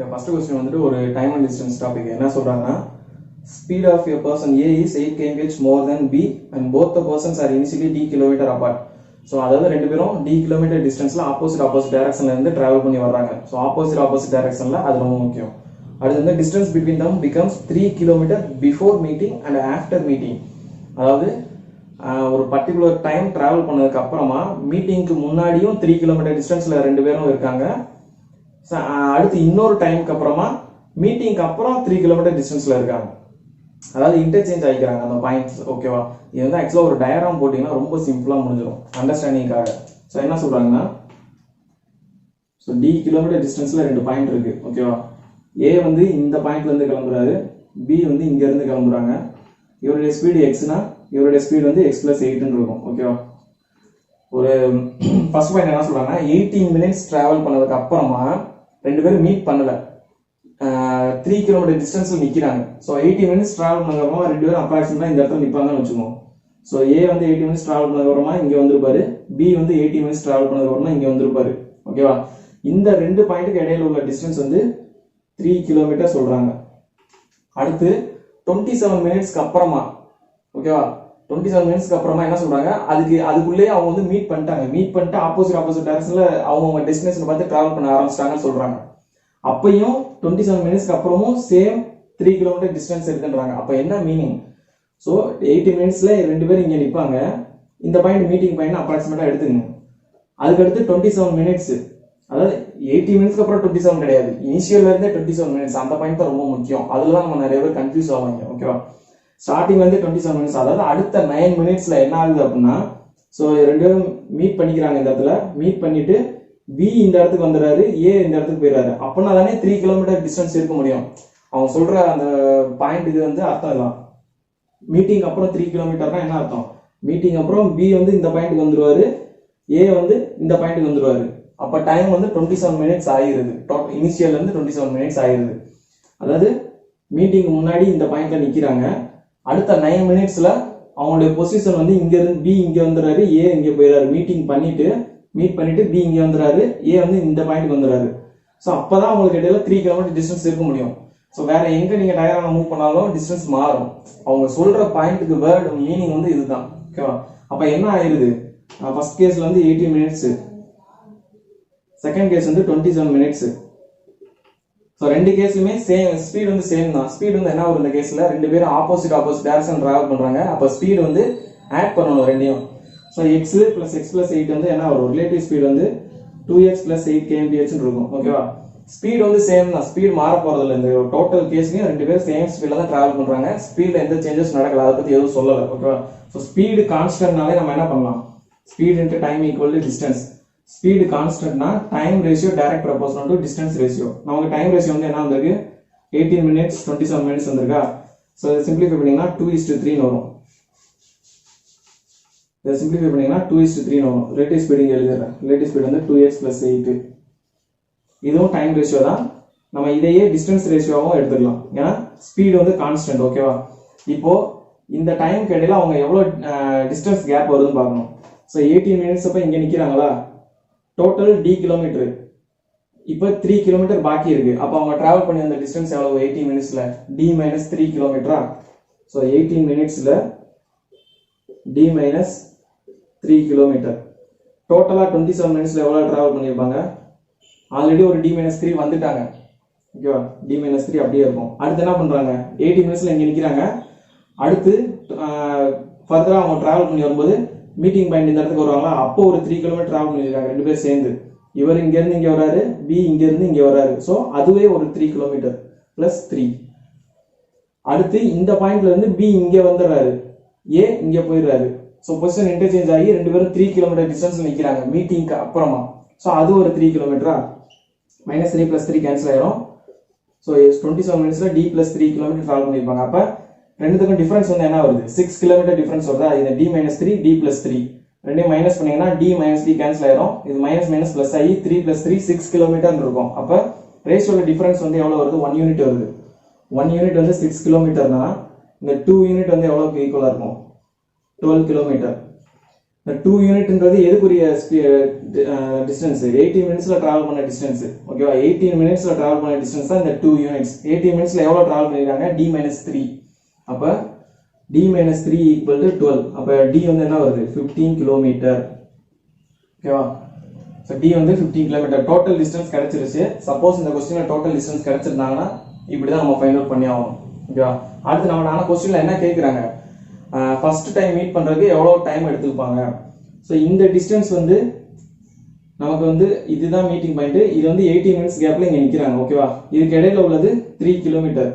First question வந்துட்டு ஒரு time and distance topic. என்ன சொல்றாங்கன்னா, speed of a person A is 8 km/h more than B and both the persons are initially d km apart. So அதாவது ரெண்டு பேரும் d kilometre டிஸ்டன்ஸ்ல opposite டைரக்ஷன்ல இருந்து டிராவல் பண்ணி வர்றாங்க. ஸோ ஆப்போசிட் டைரக்ஷன்ல அது ரொம்ப முக்கியம். அடுத்து வந்து distance between them becomes 3 km before meeting and after meeting. அதாவது ஒரு பர்டிகுலர் டைம் டிராவல் பண்ணதுக்கு அப்புறமா மீட்டிங்க்கு முன்னாடியும் 3 km டிஸ்டன்ஸ்ல ரெண்டு பேரும் இருக்காங்க. அடுத்து இன்னொரு டைமுக்கு அப்புறமா மீட்டிங்க்கு அப்புறம் 3 km டிஸ்டன்ஸ்ல இருக்காங்க. அதாவது இன்டர்சேஞ்ச் ஆகிக்கிறாங்க அந்த பாயிண்ட்ஸ். ஓகேவா? இது வந்து ஆக்சுவலா ஒரு டயக்ராம் போட்டீங்கன்னா ரொம்ப சிம்பிளா முடிஞ்சிடும் அண்டர்ஸ்டாண்டிங்காக. ஸோ என்ன சொல்றாங்கன்னா, ஸோ d கிலோமீட்டர் டிஸ்டன்ஸ்ல ரெண்டு பாயிண்ட் இருக்கு. ஓகேவா? A வந்து இந்த பாயிண்ட்ல இருந்து கிளம்புறாரு, B வந்து இங்க இருந்து கிளம்புறாங்க. இவருடைய ஸ்பீடு எக்ஸ்னா இவருடைய ஸ்பீடு வந்து x + 8 இருக்கும். ஓகேவா? ஒரு ஃபர்ஸ்ட் பாயிண்ட் என்ன சொல்றாங்க, 18 minutes டிராவல் பண்ணதுக்கு அப்புறமா ரெண்டு பேரும் மீட் பண்ணல, 3 km டிஸ்டன்ஸ்ல நிக்கிறாங்க. ஸோ 18 minutes டிராவல் பண்ணதுக்கு அப்புறமா ரெண்டு பேரும் அப்ராக்சிமேட்டா இந்த இடத்துல நிப்பாங்கன்னு வச்சுக்கோங்க. ஸோ A வந்து 18 minutes டிராவல் பண்ணதுக்கு அப்புறமா இங்க வந்திருப்பாரு, B வந்து 18 minutes டிராவல் பண்ணதுக்கு அப்புறமா இங்க வந்திருப்பாரு. ஓகேவா? இந்த ரெண்டு பாயிண்ட்டுக்கு இடையில உள்ள டிஸ்டன்ஸ் வந்து 3 km சொல்றாங்க. அடுத்து 27 minutesக்கு அப்புறமா, ஓகேவா, 27 minutesக்கு அப்புறமா என்ன சொல்றாங்க, அதுக்குள்ளேயே அவங்க வந்து மீட் பண்ணிட்டு ஆப்போசிட் டைரக்ஷன்ல அவங்க டெஸ்டினேஷன் பார்த்து டிராவல் பண்ண ஆரம்பிச்சிட்டாங்கன்னு சொல்றாங்க. அப்பயும் 27 minutesக்கு அப்புறமும் சேம் 3 km டிஸ்டன்ஸ் இருக்குன்றாங்க. அப்ப என்ன மீனிங்? ஸோ 80 minutesல ரெண்டு பேரும் இங்க நிப்பாங்க. இந்த பாயிண்ட் மீட்டிங் பாயிண்ட் அப்ராக்சிமேட்டா எடுத்துங்க. அதுக்கடுத்து 27 minutes, அதாவது 80 minutesக்கு அப்புறம் 27 கிடையாது, இனிஷியல்ல இருந்தே 27 minutes. அந்த பாயிண்ட் தான் ரொம்ப முக்கியம். அதுல நம்ம நிறைய பேர் கன்ஃபியூஸ் ஆவாங்க. ஓகேவா? ஸ்டார்டிங்ல இருந்து 27 minutes, அதாவது அடுத்த 9 minutesல என்ன ஆகுது அப்படின்னா, ஸோ ரெண்டு பேரும் மீட் பண்ணிக்கிறாங்க. இந்த இடத்துல மீட் பண்ணிட்டு B இந்த இடத்துக்கு வந்துடுறாரு, A இந்த இடத்துக்கு போயிடுறாரு. அப்படின்னா தானே 3 km டிஸ்டன்ஸ் இருக்க முடியும். அவங்க சொல்ற அந்த பாயிண்ட் இது வந்து அர்த்தம் இல்லை. மீட்டிங் அப்புறம் 3 km என்ன அர்த்தம்? மீட்டிங் அப்புறம் B வந்து இந்த பாயிண்ட்டுக்கு வந்துருவாரு, A வந்து இந்த பாயிண்ட்டுக்கு வந்துருவாரு. அப்ப டைம் வந்து 27 minutes ஆகிருது. இனிஷியல்ல இருந்து 27 minutes ஆகிருது. அதாவது மீட்டிங்க்கு முன்னாடி இந்த பாயிண்ட்ல நிக்கிறாங்க. அடுத்த 9 minutesல அவங்களுடைய பொசிஷன் வந்து இங்க இருந்து B இங்க வந்துடுறாரு, A இங்க போயிடுறாரு. மீட் பண்ணிட்டு B இங்க வந்துடுறாரு, A வந்து இந்த பாயிண்ட்க்கு வந்துடுறாரு. ஸோ அப்பதான் உங்களுக்கு இடையில 3 km டிஸ்டன்ஸ் இருக்க முடியும். ஸோ வேற எங்க நீங்க டயக்ராம் மூவ் பண்ணாலும் டிஸ்டன்ஸ் மாறும். அவங்க சொல்ற பாயிண்ட்டுக்கு வேர்டு மீனிங் வந்து இதுதான். ஓகேவா? அப்ப என்ன ஆயிருது, ஃபர்ஸ்ட் கேஸ்ல வந்து 18 minutes, செகண்ட் கேஸ் வந்து 27 minutes. ஸோ ரெண்டு கேஸ்லுமே சேம் ஸ்பீட் வந்து சேம் தான். ஸ்பீட் வந்து என்ன வரும், இந்த கேஸ்ல ரெண்டு பேரும் ஆப்போசிட் டைரக்ஷன் டிராவல் பண்றாங்க. அப்ப ஸ்பீடு வந்து ஆட் பண்ணணும் ரெண்டையும். ஸோ x + 8 வந்து என்ன வரும், ரிலேட்டிவ் ஸ்பீட் வந்து 2x + 8 km/h இருக்கும். ஓகேவா? ஸ்பீட் வந்து சேம் தான், ஸ்பீட் மாற போறது இல்லை. இந்த டோட்டல் கேஸ்லயும் ரெண்டு பேரும் சேம் ஸ்பீட்ல தான் டிராவல் பண்றாங்க. ஸ்பீட்ல எந்த சேஞ்சஸ் நடக்கல, அதை பத்தி எதுவும் சொல்லல. ஓகேவா? ஸோ ஸ்பீடு கான்ஸ்டன்ட்னாலே நம்ம என்ன பண்ணலாம், speed into time equal to distance. Speed கான்ஸ்டன்ட்னா time ratio direct proportional to distance ratio. நமக்கு டைம் ரேஷியோ வந்து என்ன வந்திருக்கு, 18 minutes 27 minutes வந்திருக்கா. ஸோ இதை சிம்பிளிஃபை பண்ணீங்கன்னா 2:3 வரும். இதை சிம்பிளிஃபை பண்ணீங்கன்னா 2:3 வரும். ரிலேட்டிவ் ஸ்பீடு இங்கே எழுதிடுறேன். ரிலேட்டிவ் ஸ்பீடு வந்து 2x + 8. இதுவும் டைம் ரேஷியோ தான். நம்ம இதையே டிஸ்டன்ஸ் ரேஷியோவும் எடுத்துக்கலாம், ஏன்னா ஸ்பீடு வந்து கான்ஸ்டன்ட். ஓகேவா? இப்போ இந்த டைமுக்கு இடையில அவங்க எவ்வளோ டிஸ்டன்ஸ் கேப் வருதுன்னு பார்க்கணும். ஸோ 18 minutes அப்போ இங்கே நிற்கிறாங்களா, டோட்டல் d கிலோமீட்டர், இப்போ 3 km பாக்கி இருக்கு. அப்போ அவங்க டிராவல் பண்ணி அந்த டிஸ்டன்ஸ் எவ்வளவு, 18 minutesல d - 3 km. So 18 minutesல d - 3 km. டோட்டலா 27 minutesல எவ்வளவு டிராவல் பண்ணியிருப்பாங்க, ஆல்ரெடி ஒரு d - 3 வந்துட்டாங்க. ஓகேவா? d - 3 அப்படியே இருக்கும். அடுத்து என்ன பண்றாங்க, 18 minutesல இங்க நிக்கிறாங்க. அடுத்து ஃபர்தரா அவங்க டிராவல் பண்ணி வரும்போது மீட்டிங் பாயிண்ட் இந்த இடத்துக்கு வருவாங்களா, அப்போ ஒரு 3 km டிராவல் பண்ணிருக்காங்க ரெண்டு பேரும் சேர்ந்து. இவர் இங்க இருந்து இங்க வராரு, B இங்க இருந்து இங்க வராரு. சோ அதுவே ஒரு 3 km + 3. அடுத்து இந்த பாயிண்ட்ல இருந்து B இங்க வந்துடுறாரு, A இங்க போயிடுறாரு. சோ பொசிஷன் இன்டர்சேஞ்ச் ஆகி ரெண்டு பேரும் 3 km டிஸ்டன்ஸ்ல நிக்கிறாங்க மீட்டிங்க்கு அப்புறமா. சோ அது ஒரு 3 km. -3 + 3 கேன்சல் ஆயிரும். சோ 27 minutesல d + 3 km டிராவல் பண்ணிருப்பாங்க. அப்ப ரெண்டுத்துக்கும் டிஃபரன்ஸ் வந்து என்ன வருது, 6 km டிஃபரன்ஸ் வருதா. இது d - 3 d + 3 ரெண்டையும் மைனஸ் பண்ணீங்கன்னா d - d கேன்சல் ஆயிரும். இது மைனஸ் பிளஸ் ஆகி 3 + 3 6 km இருக்கும். அப்ப ரேஷியோல டிஃபரன்ஸ் வந்து எவ்வளவு வருது, 1 யூனிட் வருது. 1 யூனிட் வந்து 6 km. இந்த 2 யூனிட் வந்து எவ்வளவுக்கு ஈக்குவலா இருக்கும், 12 km. இந்த 2 யூனிட்ன்றது எதுக்குரிய டிஸ்டன்ஸ் 18 மினிட்ஸ்ல டிராவல் பண்ண டிஸ்டன்ஸ் ஓகேவா 18 மினிட்ஸ்ல டிராவல் பண்ண டிஸ்டன்ஸ் தான் இந்த 2 யூனிட்ஸ் 18 மினிட்ஸ்ல எவ்வளவு டிராவல் பண்ணிருக்காங்க d-3 அப்ப d-3 ஈக்குவல் டு 12 அப்ப d வந்து என்ன வருது 15 கிலோமீட்டர் ஓகேவா சோ d வந்து 15 கிலோமீட்டர் டோட்டல் டிஸ்டன்ஸ் கிடைச்சிருச்சு சப்போஸ் இந்த क्वेश्चनல டோட்டல் டிஸ்டன்ஸ் கிடைச்சிருந்தாங்கன்னா இப்படி தான் நம்ம ஃபைண்ட் அவுட் பண்ணி ஆகணும் ஓகேவா அடுத்து நம்ம क्वेश्चनல என்ன கேக்குறாங்க ஃபர்ஸ்ட் டைம் மீட் பண்றதுக்கு எவ்வளவு டைம் எடுத்துப்பாங்க சோ இந்த டிஸ்டன்ஸ் வந்து நமக்கு வந்து இதுதான் மீட்டிங் பாயிண்ட் இது வந்து 18 மினிட்ஸ் கேப்ல இங்க நிக்கறாங்க ஓகேவா இதுக்கு இடையில உள்ளது 3 கிலோமீட்டர்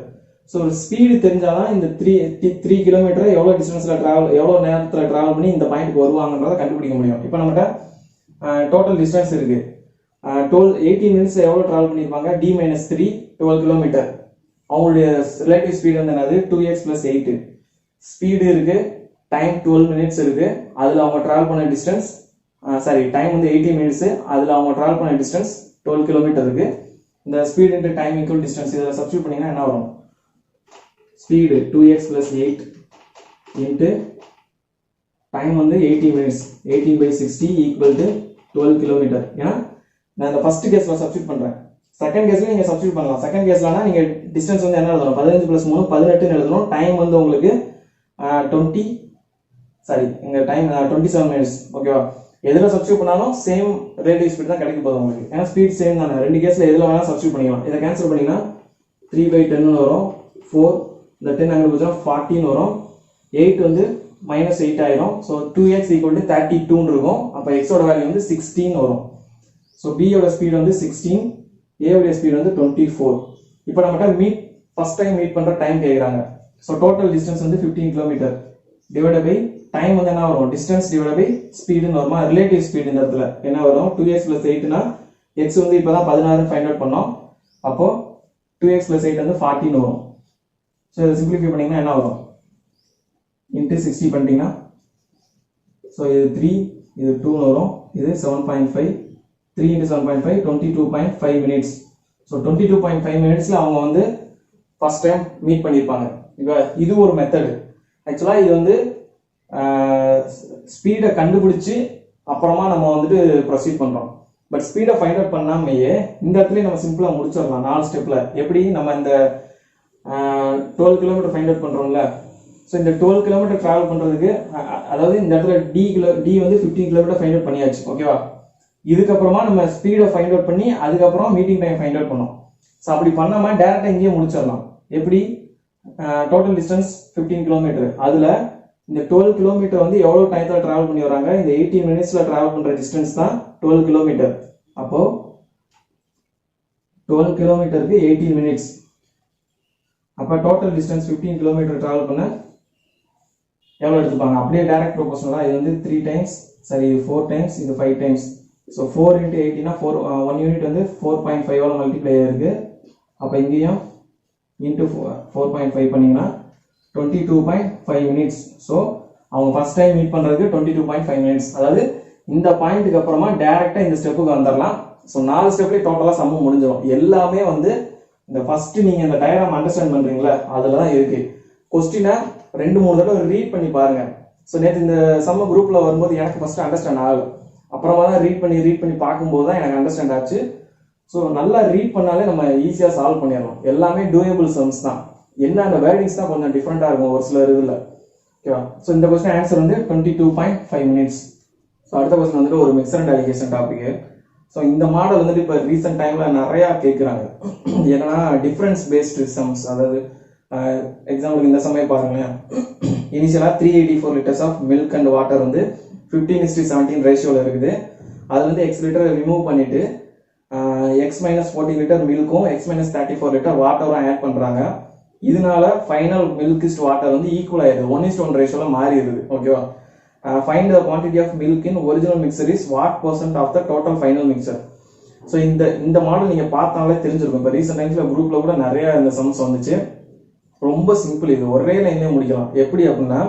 சோ ஸ்பீடு தெரிஞ்சாதான் இந்த 3 கிலோமீட்டர் எவ்வளவு டிஸ்டன்ஸ்ல டிராவல் எவ்வளவு நேரத்துல டிராவல் பண்ணி இந்த பாயிண்ட்க்கு வருவாங்கன்றத கண்டுபிடிக்க முடியும் இப்போ நம்மட்ட டோட்டல் டிஸ்டன்ஸ் இருக்கு 18 மினிட்ஸ்ல எவ்வளவு டிராவல் பண்ணிருப்பாங்க d-3 12 கிலோமீட்டர் அவங்களுடைய ரிலேட்டிவ் ஸ்பீடு வந்து என்னது 2x + 8 ஸ்பீடு இருக்கு டைம் 12 மினிட்ஸ் இருக்கு அதுல அவங்க டிராவல் பண்ண டிஸ்டன்ஸ் சாரி டைம் வந்து 18 மினிட்ஸ் அதுல அவங்க டிராவல் பண்ண டிஸ்டன்ஸ் 12 கிலோமீட்டர் இருக்கு இந்த speed into time equal distance இத சப்ஸ்டிட்யூட் பண்ணீங்கன்னா என்ன வரும் ஸ்பீடு 2x + 8 இன்டு டைம் வந்து 18 மினிட்ஸ் 18/60 ஈக்குவல் டு 12 கிலோமீட்டர் ஏனா நான் இந்த ஃபர்ஸ்ட் கேஸ்ல சப்ஸ்டிட்யூட் பண்றேன் செகண்ட் கேஸ்ல நீங்க சப்ஸ்டிட்யூட் பண்ணலாம் செகண்ட் கேஸ்லனா நீங்க டிஸ்டன்ஸ் வந்து என்ன எழுதணும் 15 + 3 18 ன்னு எழுதணும் டைம் வந்து உங்களுக்கு 20 சாரி இங்க டைம் 27 மினிட்ஸ் ஓகேவா எதுல சப்ஸ்டிட்யூட் பண்ணாலும் சேம் ரிலேட்டிவ் ஸ்பீட் தான் கிடைக்க போகுது உங்களுக்கு ஏனா ஸ்பீட் சேம் தான ரெண்டு கேஸ்ல எதுல வேணா சப்ஸ்டிட்யூட் பண்ணிக்கலாம் இத கேன்சல் பண்ணீங்கன்னா 3/10 ன்னு வரும் 4 இந்த 10 அங்க போச்சுனா 14 வரும் 8 வந்து -8 ஆயிரும் சோ 2x = 32 ன்னு இருக்கும் அப்ப x ஓட வேல்யூ வந்து 16 வரும் சோ b ஓட ஸ்பீட் வந்து 16 a ஓட ஸ்பீட் வந்து 24 இப்போ நம்மட்ட ஃபர்ஸ்ட் டைம் மீட் பண்ற டைம் கேக்குறாங்க சோ டோட்டல் டிஸ்டன்ஸ் வந்து 15 கிலோமீட்டர் டிவைடட் பை டைம் வந்து என்ன வரும் டிஸ்டன்ஸ் டிவைடட் பை ஸ்பீட் ன்னு வருமா ரிலேட்டிவ் ஸ்பீட் இந்த இடத்துல என்ன வரும் 2x + 8 னா x வந்து இப்போதான் 16 ஃபைண்ட் அவுட் பண்ணோம் அப்போ 2x + 8 வந்து 14 வரும் சோ இத சிம்பிளிஃபை பண்ணீங்கன்னா என்ன வரும் into 60 பண்ணிட்டீங்கன்னா சோ இது 3 இது 2 ன்னு வரும் இது 7.5 3 into 7.5 22.5 minutes so 22.5 minutesல அவங்க வந்து ஃபர்ஸ்ட் டைம் மீட் பண்ணிருப்பாங்க இது ஒரு மெத்தட் ஆக்சுவலா இது வந்து ஸ்பீடை கண்டுபிடிச்சு அப்புறமா நம்ம வந்துட்டு ப்ரொசீட் பண்றோம் பட் ஸ்பீடை ஃபைண்ட் அவுட் பண்ணாமையே இந்த இடத்துல நம்ம சிம்பிளா முடிச்சிடலாம் 4 ஸ்டெப்ல எப்படி நம்ம இந்த 12 கிலோமீட்டர் ஃபைண்ட் அவுட் பண்றோம்ல சோ இந்த 12 கிலோமீட்டர் டிராவல் பண்றதுக்கு அதாவது இந்த இடத்துல d வந்து 15 கிலோமீட்டர் ஃபைண்ட் அவுட் பண்ணியாச்சு ஓகேவா இதுக்கு அப்புறமா நம்ம ஸ்பீடை ஃபைண்ட் அவுட் பண்ணி அதுக்கு அப்புறம் மீட்டிங் டைம் ஃபைண்ட் அவுட் பண்ணோம் சோ அப்படி பண்ணாம டைரக்டா இங்கேயே முடிச்சிடலாம் எப்படி டோட்டல் டிஸ்டன்ஸ் 15 கிலோமீட்டர் அதுல இந்த 12 கிலோமீட்டர் வந்து எவ்வளவு டைம்ல டிராவல் பண்ணி வராங்க இந்த 18 மினிட்ஸ்ல டிராவல் பண்ற டிஸ்டன்ஸ் தான் 12 கிலோமீட்டர் அப்போ 12 கிலோமீட்டருக்கு 18 மினிட்ஸ் அப்ப டோட்டல் டிஸ்டன்ஸ் 15 கிலோமீட்டர் டிராவல் பண்ண எவ்வளவு எடுத்துப்பாங்க அப்படியே டைரக்ட் ப்ரொபோர்ஷனல் தான் இது வந்து 3 டைம்ஸ் சரி 4 டைம்ஸ் இது 5 டைம்ஸ் சோ 4 into 18 னா 1 யூனிட் வந்து 4.5 ஆல மல்டிப்ளை ஆயிருக்கு அப்ப இங்கேயும் into 4.5 பண்ணீங்கன்னா 22.5 minutes சோ அவங்க ஃபர்ஸ்ட் டைம் மீட் பண்றதுக்கு 22.5 minutes அதாவது இந்த பாயிண்ட்க்கு அப்புறமா டைரக்ட்டா இந்த ஸ்டெப்புக்கு வந்துறலாம் சோ 4 ஸ்டெப்ல டோட்டலா சம் முடிஞ்சிரும் எல்லாமே வந்து இந்த ஃபர்ஸ்ட் நீங்க இந்த டயகிராம் அண்டர்ஸ்டாண்ட் பண்றீங்களா அதுல தான் இருக்கு क्वेश्चனை 2-3 தடவை ரீட் பண்ணி பாருங்க சோ நேத்து இந்த சம் குரூப்ல வரும்போது எனக்கு ஃபர்ஸ்ட் அண்டர்ஸ்டாண்ட் ஆகல அப்புறமா தான் ரீட் பண்ணி பாக்கும்போது தான் எனக்கு அண்டர்ஸ்டாண்ட் ஆச்சு சோ நல்லா ரீட் பண்ணாலே நம்ம ஈஸியா சால்வ் பண்ணிடலாம் எல்லாமே டூயபிள் சம்ஸ் தான் என்ன அந்த வேர்டிங்ஸ் தான் கொஞ்சம் டிஃபரெண்டா இருக்கும் ஒரு சில இதுல ஓகேவா சோ இந்த क्वेश्चन ஆன்சர் வந்து 22.5 minutes சோ அடுத்த क्वेश्चन வந்து ஒரு mixer and allegation topic so இந்த மாடல் வந்து இப்ப ரீசன்ட் டைம்ல நிறைய கேக்குறாங்க ஏன்னா டிஃபரன்ஸ் பேஸ்டு சம்ஸ் அதாவது எக்ஸாம்பிளுக்கு இந்த சமயம் பாருங்களேன் இனிஷியலா 384 litres of milk and water வந்து 15:17 ரேஷியோல இருக்குது அதுல இருந்து x லிட்டர் ரிமூவ் பண்ணிட்டு x - 40 லிட்டர் மில்க்கும் x - 34 லிட்டர் வாட்டரும் ஆட் பண்றாங்க இதனால ஃபைனல் மில்க் இஸ் வாட்டர் வந்து ஈக்குவல் ஆயிடுது 1:1 ரேஷியோல மாறிடுது ஓகேவா find the quantity of milk in original mixture is what % of the total final mixture so இந்த மாடல் நீங்க பார்த்தாலே தெரிஞ்சிருக்கும் இப்ப ரீசன்ட் டைம்ஸ்ல குரூப்ல கூட நிறைய இந்த சம்ஸ் வந்துச்சு ரொம்ப சிம்பிள் இது ஒரே லைன்லயே முடிக்கலாம் எப்படி அப்படின்னா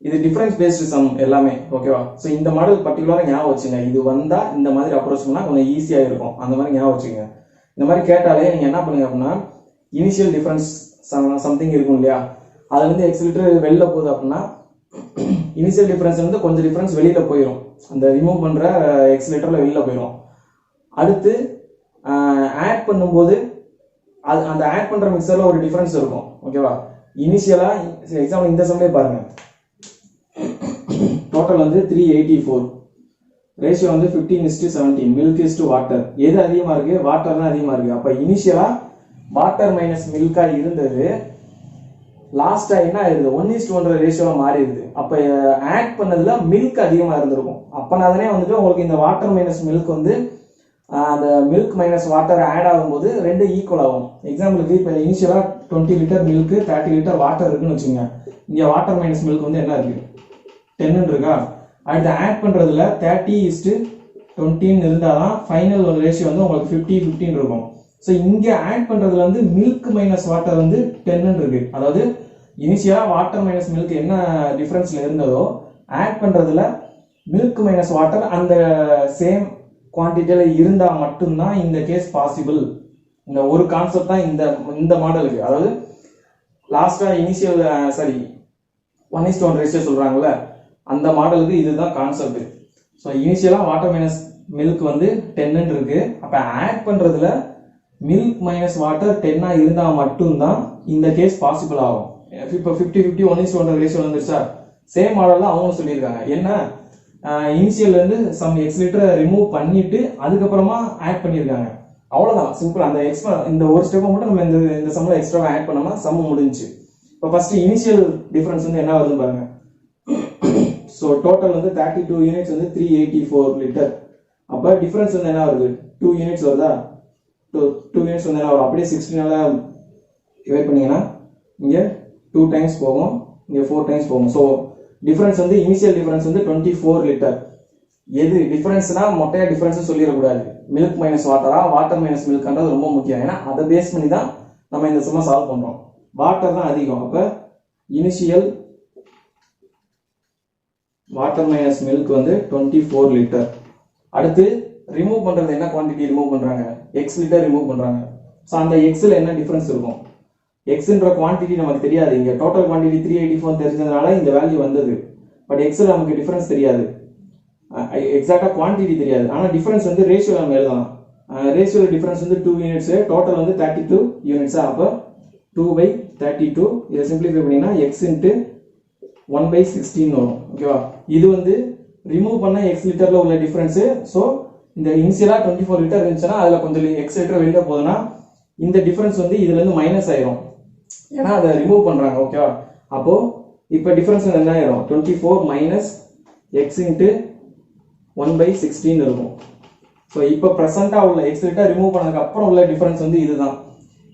இது டிஃபரன்ஸ் பேஸ்டு சம் எல்லாமே ஓகேவா சோ இந்த மாடல் பர்టిక్యులரா ஞாபகம் வச்சுங்க இது வந்தா இந்த மாதிரி அப்ரோச் பண்ணா கொஞ்சம் ஈஸியா இருக்கும் அந்த மாதிரி ஞாபகம் வச்சுங்க இந்த மாதிரி கேட்டாலே நீங்க என்ன பண்ணுங்க அப்படின்னா இனிஷியல் டிஃபரன்ஸ் சம்திங் இருக்கும் இல்லையா அதுல இருந்து x லிட்டர் வெளில போகுது அப்படின்னா இனிஷியல் டிஃபரன்ஸ் வந்து கொஞ்சம் டிஃபரன்ஸ் வெளியில போயிடும், அந்த ரிமூவ் பண்ற எக்ஸ் லிட்டர்ல வெளியில போயிடும். அடுத்து ஆட் பண்ணும்போது அது அந்த ஆட் பண்ற மிக்சர்ல ஒரு டிஃபரன்ஸ் இருக்கும். ஓகேவா? இனிஷியலா எக்ஸாம்பிள் இந்த சம்லே பாருங்க, டோட்டல் வந்து 384, ரேஷியோ வந்து 15:17, மில்க் இஸ் டு வாட்டர். எது அதிகமா இருக்கு? வாட்டர் தான் அதிகமா இருக்கு. அப்ப இனிஷியலா வாட்டர் மைனஸ் மில்கா இருந்தது, லாஸ்டா என்ன ஆயிருது? 1:1 ரேஷியோல மாறிடுது. அப்ப ஆட் பண்ணதுல மில்க் அதிகமா இருந்திருக்கும். அப்பனாதானே வந்துட்டு உங்களுக்கு இந்த வாட்டர் மைனஸ் மில்க் வந்து அந்த மில்க் மைனஸ் வாட்டர் ஆட் ஆகும்போது ரெண்டு ஈக்குவல் ஆகும். எக்ஸாம்பிளுக்கு இப்போ இனிஷியலா 20 லிட்டர் மில்க் 30 லிட்டர் வாட்டர் இருக்குன்னு வச்சுங்க. இங்க வாட்டர் மைனஸ் மில்க் வந்து என்ன இருக்கு? 10 இருக்கா? அடுத்து ஆட் பண்றதுல 30:20 இருந்தாதான் ஃபைனல் ரேஷியோ வந்து உங்களுக்கு 50:15 இருக்கும். ஸோ இங்க ஆட் பண்றதுல வந்து மில்க் மைனஸ் வாட்டர் வந்து 10 இருக்கு. அதாவது இனிஷியலா வாட்டர் மைனஸ் மில்க் என்ன டிஃபரன்ஸ்ல இருந்ததோ ஆட் பண்றதுல மில்க் மைனஸ் வாட்டர் அந்த சேம் குவான்டிட்டியில இருந்தா மட்டும்தான் இந்த கேஸ் பாசிபிள். இந்த ஒரு கான்செப்ட் தான் இந்த மாடலுக்கு. அதாவது லாஸ்டா இனிஷியல் 1:1 ரேஷியோ சொல்றாங்கல்ல, அந்த மாடலுக்கு இதுதான் கான்செப்ட். ஸோ இனிஷியலா வாட்டர் மைனஸ் மில்க் வந்து 10 இருக்கு. அப்ப ஆட் பண்றதுல மில்க் மைனஸ் வாட்டர் 10 இருந்தா மட்டும்தான் இந்த கேஸ் பாசிபிள் ஆகும். இப்போ 50:50 1:1 ரேஷியோ வந்துருச்சா? சேம் மாடல் தான் அவங்க சொல்லியிருக்காங்க. என்ன, இனிஷியல் இருந்து சம் எக்ஸ் லிட்டரை ரிமூவ் பண்ணிட்டு அதுக்கப்புறமா ஆட் பண்ணியிருக்காங்க. அவ்வளவுதான், சிம்பிள். அந்த இந்த ஒரு ஸ்டெப்பை மட்டும் நம்ம இந்த சம்ல எக்ஸ்ட்ரா ஆட் பண்ணோம்னா சம் முடிஞ்சு. இப்போ ஃபர்ஸ்ட் இனிஷியல் டிஃபரன்ஸ் வந்து என்ன வருதுன்னு பாருங்க. ஸோ டோட்டல் வந்து 32 யூனிட்ஸ் வந்து 384 லிட்டர். அப்போ டிஃபரன்ஸ் வந்து என்ன வருது? 2 யூனிட்ஸ் வருதா? 2 யூனிட்ஸ் வந்து என்ன வரும்? அப்படியே 16 டிவைட் பண்ணீங்கன்னா இங்க 2 டைம்ஸ் போகும், இங்க 4 டைம்ஸ் போகும். ஸோ டிஃபரன்ஸ் வந்து இனிஷியல் டிஃபரன்ஸ் வந்து 24 லிட்டர். எது டிஃபரன்ஸ்னா மொட்டையா டிஃபரன்ஸ் சொல்லிடக்கூடாது. மில்க் மைனஸ் வாட்டரா வாட்டர் மைனஸ் மில்க்ன்றது ரொம்ப முக்கியம். ஏன்னா அதை பேஸ் பண்ணி தான் நம்ம இந்த சும்மா சால்வ் பண்றோம். வாட்டர் தான் அதிகம். அப்ப இனிஷியல் வாட்டர் மைனஸ் மில்க் வந்து 24 லிட்டர். அடுத்து ரிமூவ் பண்றது என்ன குவான்டிட்டி ரிமூவ் பண்றாங்க? எக்ஸ் லிட்டர் ரிமூவ் பண்றாங்க. ஸோ அந்த எக்ஸ்ல என்ன டிஃபரன்ஸ் இருக்கும்? எக்ஸ்ன்ற குவான்டிட்டி நமக்கு தெரியாது. இங்க டோட்டல் குவான்டிட்டி 384 தெரிஞ்சதுனால இந்த வேல்யூ வந்தது. பட் எக்ஸ்ல நமக்கு டிஃபரன்ஸ் தெரியாது, எக்ஸாக்டா குவான்டிட்டி தெரியாது. ஆனா டிஃபரன்ஸ் வந்து ரேஷியோ நம்ம எழுதலாம். ரேஷியோ டிஃபரன்ஸ் வந்து 2 யூனிட்ஸ், டோட்டல் வந்து 32 யூனிட்ஸ். அப்போ 2/32 இதை சிம்பிளிஃபை பண்ணீங்கன்னா x இன்ட்டு 1/16 வரும். ஓகேவா? இது வந்து ரிமூவ் பண்ண எக்ஸ் லிட்டர்ல உள்ள டிஃபரன்ஸ். ஸோ இந்த இனிஷியலா 24 லிட்டர் இருந்துச்சுன்னா அதுல கொஞ்சம் எக்ஸ் லிட்டர் வெளியில போகுதுன்னா இந்த டிஃபரன்ஸ் வந்து இதுல இருந்து மைனஸ் ஆயிரும், ஏன்னா அதை ரிமூவ் பண்றாங்க. ஓகேவா? அப்போ இப்போ டிஃபரன்ஸ் என்ன ஆயிரும்? 24 மைனஸ் எக்ஸ் இன்ட்டு 1/16 இருக்கும். ஸோ இப்போ ப்ரெசென்ட்டா உள்ள எக்ஸ் லிட்டர் ரிமூவ் பண்ணதுக்கு அப்புறம் உள்ள டிஃபரன்ஸ் வந்து இதுதான்.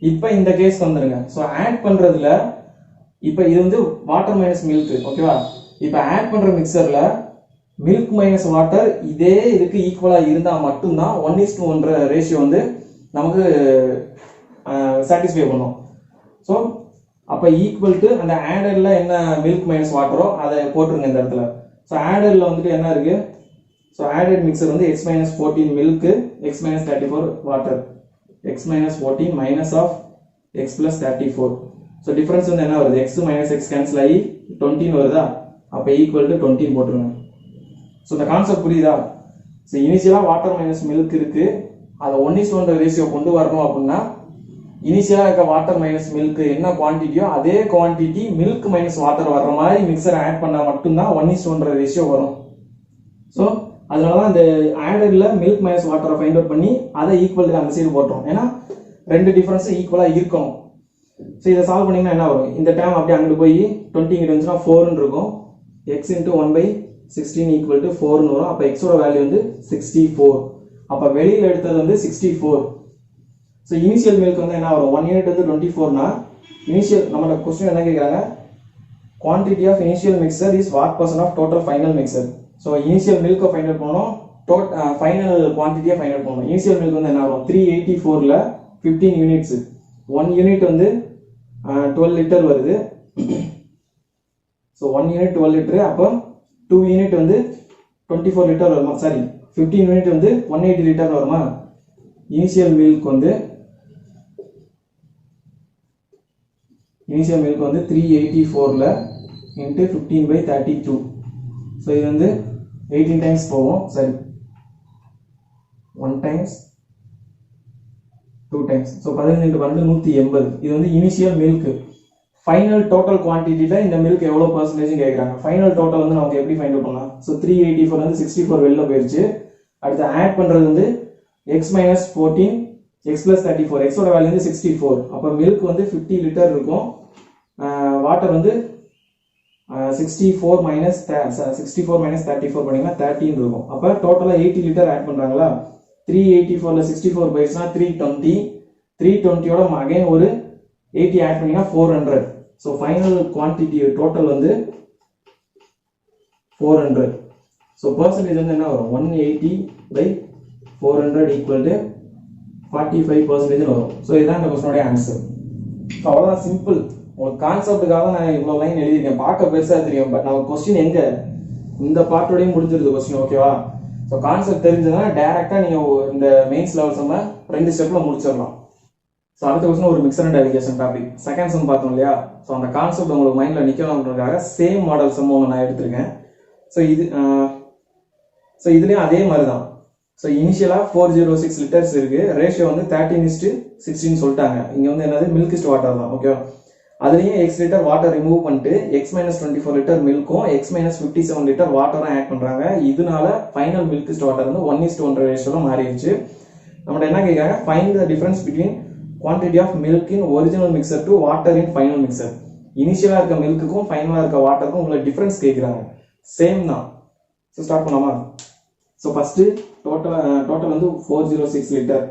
இப்போ இந்த கேஸ் வந்துருங்க. ஸோ ஆட் பண்றதுல இப்போ இது வந்து வாட்டர் மைனஸ் மில்க். ஓகேவா? இப்போ ஆட் பண்ற மிக்சர்ல மில்க் மைனஸ் வாட்டர் இதே இதுக்கு ஈக்குவலா இருந்தா மட்டும்தான் 1:1 ரேஷியோ வந்து நமக்கு சாட்டிஸ்ஃபை பண்ணும். ஸோ அப்போ ஈக்குவல் டு அந்த ஆடர்ல என்ன மில்க் மைனஸ் வாட்டரோ அதை போட்டுருங்க இந்த இடத்துல. ஸோ ஆடர்ல வந்துட்டு என்ன இருக்கு? ஸோ ஆடட் மிக்சர் வந்து x-14 milk, x-34 water, x-14 minus of x plus 34. So difference வந்து என்ன வருது? x மைனஸ் x கேன்சல் ஆகி 20 வருதா? அப்போ ஈக்குவல் டு 20 போட்டுருங்க. ஸோ இந்த கான்செப்ட் புரியுதா? ஸோ இனிஷியலா வாட்டர் மைனஸ் மில்க் இருக்கு, அதை 1:1 ரேஷியோ கொண்டு வரணும் அப்படின்னா இனிஷியலா இருக்க வாட்டர் மைனஸ் மில்க் என்ன குவான்டிட்டியோ அதே குவான்டிட்டி மில்க் மைனஸ் வாட்டர் வர்ற மாதிரி மிக்சர் ஆட் பண்ணா மட்டும்தான் 1:1 ரேஷியோ வரும். ஸோ அதனாலதான் இந்த ஆடட்ல மில்க் மைனஸ் வாட்டரை ஃபைண்ட் அவுட் பண்ணி அதை ஈக்குவல் அந்த சைடு போட்டுரும். ஏன்னா ரெண்டு டிஃபரன்ஸ் ஈக்குவலா இருக்கணும். ஸோ இதை சால்வ் பண்ணீங்கன்னா என்ன வரும்? இந்த டேம் அப்படியே அங்கிட்டு போய் 20 இங்கிட்டு வந்துச்சுன்னா 4 இருக்கும். எக்ஸ் இன்ட்டு 1/16 ஈக்குவல் டு 4 வரும். அப்போ எக்ஸோட வேல்யூ வந்து 64. அப்போ வெளியில் எடுத்தது வந்து 64. ஸோ இனிஷியல் மில்க் வந்து என்ன வரும்? 1 யூனிட் வந்து 24னா இனிஷியல் நம்மளோட கொஸ்டின் என்ன கேட்குறாங்க? Quantity of initial mixture is what percent of total final mixture. So initial மில்கை ஃபைண்ட் அவுட் பண்ணணும், ஃபைனல் குவான்டிட்டியை ஃபைண்ட் அவுட் பண்ணணும். இனிஷியல் மில்க் வந்து என்ன வரும்? 384ல 15 யூனிட்ஸ், 1 யூனிட் வந்து 12 லிட்டர் வருது. So 1 unit 12 litre. அப்போ 2 யூனிட் வந்து 24 லிட்டர் வருமா? சாரி, 15 யூனிட் வந்து 180 லிட்டர் வருமா? இனிஷியல் மில்க் வந்து 384ல இன்ட்டு 15/32 இது வந்து 18 டைம்ஸ் போகும், சரி 1 டைம்ஸ் 2 டைம்ஸ். ஸோ 15 × 12 180. இது வந்து இனிஷியல் மில்க். ஃபைனல் டோட்டல் குவான்டிட்டியில் இந்த மில்க் எவ்வளோ பர்சன்டேஜ் கேட்குறாங்க. ஃபைனல் டோட்டல் வந்து நமக்கு எப்படி ஃபைண்ட் அவுட் பண்ணலாம். ஸோ 384 வந்து 64 வெளில போயிடுச்சு. அடுத்து ஆட் பண்ணுறது வந்து எக்ஸ் மைனஸ் 14 எக்ஸ் ப்ளஸ் 34. எக்ஸோட வேல்யூ வந்து 64. அப்போ மில்க் வந்து 50 லிட்டர் இருக்கும். வாட்டர் வந்து 64 மைனஸ் 34 பண்ணிங்கன்னா 13 இருக்கும். அப்போ டோட்டலாக 80 லிட்டர் ஆட் பண்ணுறாங்களா. 384ல் 64 போயிடுச்சுன்னா 320. 320யோட அகைன் ஒரு 80 ஆட் பண்ணிங்கன்னா 400. ஸோ ஃபைனல் குவான்டிட்டி டோட்டல் வந்து 400. ஸோ பர்சன்டேஜ் வந்து என்ன வரும், 180/400 ஈக்குவல் டு 45% வரும். ஸோ இதுதான் இந்த கொஸ்டினோட ஆன்சர். ஸோ அவ்வளோதான், சிம்பிள். உங்களுக்கு கான்செப்டுக்காக நான் இவ்வளோ லைன் எழுதியிருக்கேன். பார்க்க பெருசாக தெரியும், பட் நம்ம கொஸ்டின் எங்கே இந்த பார்ட்டோடையும் முடிஞ்சிருது கொஸ்டின். ஓகேவா. ஸோ கான்செப்ட் தெரிஞ்சதுன்னா டேரெக்டாக நீங்கள் இந்த மெயின்ஸ் லெவல்ஸ் நம்ம 2 ஸ்டெப்பில் முடிச்சிடலாம். ஸோ அடுத்த கொஸ்டின் ஒரு mixer and allegation topic. Second sum பார்த்தோம் இல்லையா. ஸோ அந்த கான்செப்ட் உங்களுக்கு மைண்டில் நிற்கலாம்ன்றதுக்காக சேம் மாடல் சம் ஒன்று நான் எடுத்திருக்கேன். ஸோ இதுலேயும் அதே மாதிரி தான். ஸோ இனிஷியலாக 406 லிட்டர்ஸ் இருக்கு. ரேஷியோ வந்து 13:16 சொல்லிட்டாங்க. இங்கே வந்து என்னது மில்கிஸ்ட் வாட்டர் தான். ஓகேவா. அதுலேயும் x லிட்டர் வாட்டர் ரிமூவ் பண்ணிட்டு x மைனஸ் 24 லிட்டர் மில்க்கும் x மைனஸ் 57 லிட்டர் வாட்டரும் ஆட் பண்ணுறாங்க. இதனால ஃபைனல் மில்கிஸ்ட் வாட்டர் வந்து 1:1 ரேஷியோவில் மாறிடுச்சு. நம்மகிட்ட என்ன கேட்குறாங்க, find the difference between quantity of milk in original mixture to water in final mixture. இனிஷியலாக இருக்க மில்க்குக்கும் ஃபைனலாக இருக்க வாட்டருக்கும் உங்களை டிஃபரன்ஸ் கேட்குறாங்க. சேம் தான். ஸோ ஸ்டார்ட் பண்ணலாமா. ஸோ ஃபஸ்ட்டு டோட்டல் வந்து 406 லிட்டர்.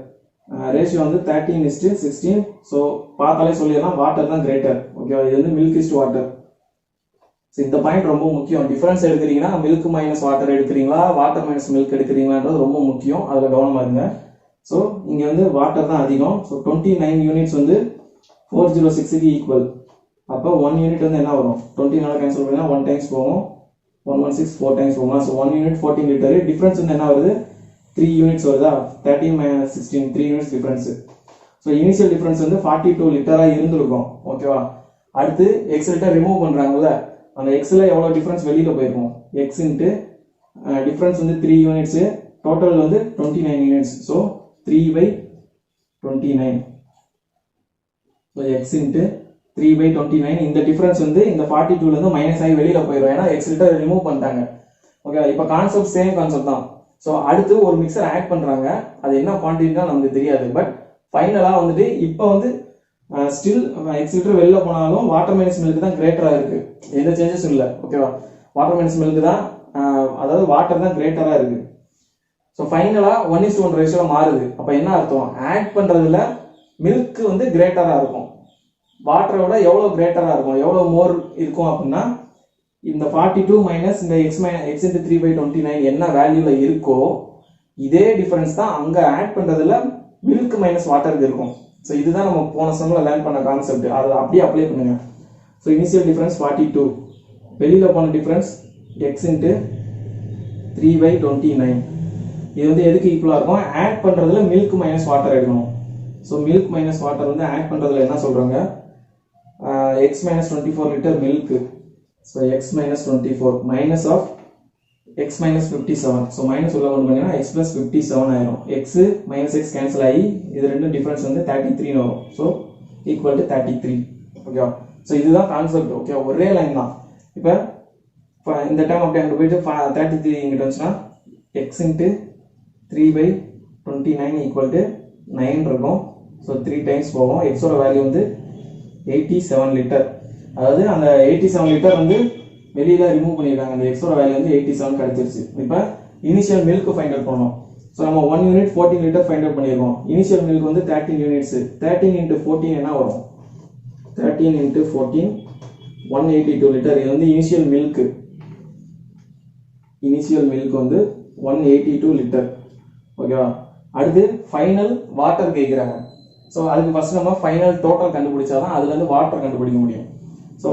ரேஷியோ வந்து 13:16. ஸோ பார்த்தாலே சொல்லிடலாம் வாட்டர் தான் கிரேட்டர். ஓகேவா. இது வந்து மில்க் இஸ்ட் வாட்டர். ஸோ இந்த பாயிண்ட் ரொம்ப முக்கியம். டிஃபரன்ஸ் எடுக்கிறீங்கன்னா மில்க் மைனஸ் வாட்டர் எடுக்கிறீங்களா, வாட்டர் மைனஸ் மில்க் எடுக்கிறீங்களான்றது ரொம்ப முக்கியம். அதில் கவனமாக இருங்க. ஸோ இங்கே வந்து வாட்டர் தான் அதிகம். ஸோ 29 யூனிட்ஸ் வந்து 406க்கு ஈக்குவல். அப்போ 1 யூனிட் வந்து என்ன வரும், 29 கேன்சல் பண்ணிங்கன்னா 1 டைம்ஸ் போகும், 116 4 டைம்ஸ் போகும். So 1 unit 14 litre. டிஃபரன்ஸ் வந்து என்ன வருது, 3 யூனிட்ஸ் வருதா. 13 - 16 3 units difference. So initial difference வந்து 42 லிட்டராக இருந்திருக்கும். ஓகேவா. அடுத்து எக்ஸ் லிட்டர் ரிமூவ் பண்ணுறாங்கல்ல, அந்த எக்ஸில் எவ்வளோ டிஃபரன்ஸ் வெளியில் போயிருக்கும், எக்ஸ் இன்ட்டு டிஃபரன்ஸ் வந்து 3 யூனிட்ஸு, டோட்டல் வந்து 29 units. So 3/29. So X into 3/29. இந்த டிஃபரன்ஸ் வந்து இந்த 42லேருந்து மைனஸ் ஆகி வெளியில் போயிடும், ஏன்னா எக்ஸ் லிட்டர் ரிமூவ் பண்ணிட்டாங்க. ஓகே. இப்போ கான்செப்ட் சேம் கான்செப்ட் தான். ஸோ அடுத்து ஒரு மிக்சர் ஆட் பண்ணுறாங்க. அது என்ன குவான்டிட்டி தான் நமக்கு தெரியாது. பட் ஃபைனலாக வந்துட்டு இப்போ வந்து ஸ்டில் எக்ஸ் லிட்டர் வெளில போனாலும் வாட்டர் மைனஸ் மில்க் தான் கிரேட்டராக இருக்குது. எந்த சேஞ்சஸும் இல்லை. ஓகேவா. வாட்டர் மைனஸ் மில்க் தான், அதாவது வாட்டர் தான் கிரேட்டராக இருக்குது. ஸோ ஃபைனலாக 1:1 ரேஷியோவில் மாறுது. அப்போ என்ன அர்த்தம், ஆட் பண்ணுறதுல மில்க் வந்து கிரேட்டராக இருக்கும், வாட்டரோட எவ்வளோ கிரேட்டராக இருக்கும், எவ்வளோ மோர் இருக்கும் அப்படின்னா இந்த 42 மைனஸ் இந்த எக்ஸ் இன்ட்டு 3/29 என்ன வேல்யூவில் இருக்கோ இதே டிஃபரன்ஸ் தான் அங்கே ஆட் பண்ணுறதுல மில்க் மைனஸ் வாட்டருக்கு இருக்கும். ஸோ இதுதான் நம்ம போன சம்மில் லேர்ன் பண்ண கான்செப்ட். அதை அப்படியே அப்ளை பண்ணுங்க. ஸோ இனிஷியல் டிஃபரன்ஸ் 42, வெளியில் போன டிஃபரன்ஸ் எக்ஸ் இன்ட்டு 3/29. இது வந்து எதுக்கு ஈக்குவலாக இருக்கும், ஆட் பண்ணுறதுல மில்க் மைனஸ் வாட்டர் எடுக்கணும். ஸோ மில்க் மைனஸ் வாட்டர் வந்து ஆட் பண்ணுறதுல என்ன சொல்கிறாங்க, x minus 24 litre milk. So x minus 24 minus of x minus 57. So minus உள்ள கொண்டு பண்ணீங்கன்னா எக்ஸ் ப்ளஸ் 57 ஆயிரும். எக்ஸ் மைனஸ் எக்ஸ் கேன்சல் ஆகி இது ரெண்டும் டிஃபரன்ஸ் வந்து 33 வரும். So equal to 33. ஓகேவா. ஸோ இதுதான் கான்செப்ட். ஓகே, ஒரே லைன் தான். இப்போ இந்த டைம் அப்படி அங்கே போயிட்டு 33 இங்கிட்ட வந்துச்சுன்னா எக்ஸ் இன்ட்டு 3/29 ஈக்குவல் டு 9 இருக்கும். ஸோ 3 டைம்ஸ் போகும். எக்ஸோட வேல்யூ வந்து 87 லிட்டர். அதாவது அந்த 87 லிட்டர் வந்து வெளியில ரிமூவ் பண்ணியிருக்காங்க. அந்த எக்ஸோட வேல்யூ வந்து 87 கிடைச்சிருச்சு. இப்போ இனிஷியல் மில்க் ஃபைண்ட் அவுட் பண்ணோம். ஸோ நம்ம 1 யூனிட் 14 லிட்டர் ஃபைண்ட் அவுட் பண்ணியிருக்கோம். இனிஷியல் மில்க் வந்து 13 யூனிட்ஸ். 13 × 14 என்ன வரும், 13 × 14 182 லிட்டர். இது வந்து இனிஷியல் மில்க். இனிஷியல் மில்க் வந்து 182 லிட்டர். ஓகேவா. அடுத்து ஃபைனல் வாட்டர் கேட்குறாங்க. ஸோ அதுக்கு ஃபர்ஸ்ட் நம்ம ஃபைனல் டோட்டல் கண்டுபிடிச்சாதான் அதுலேருந்து வாட்டர் கண்டுபிடிக்க முடியும். ஸோ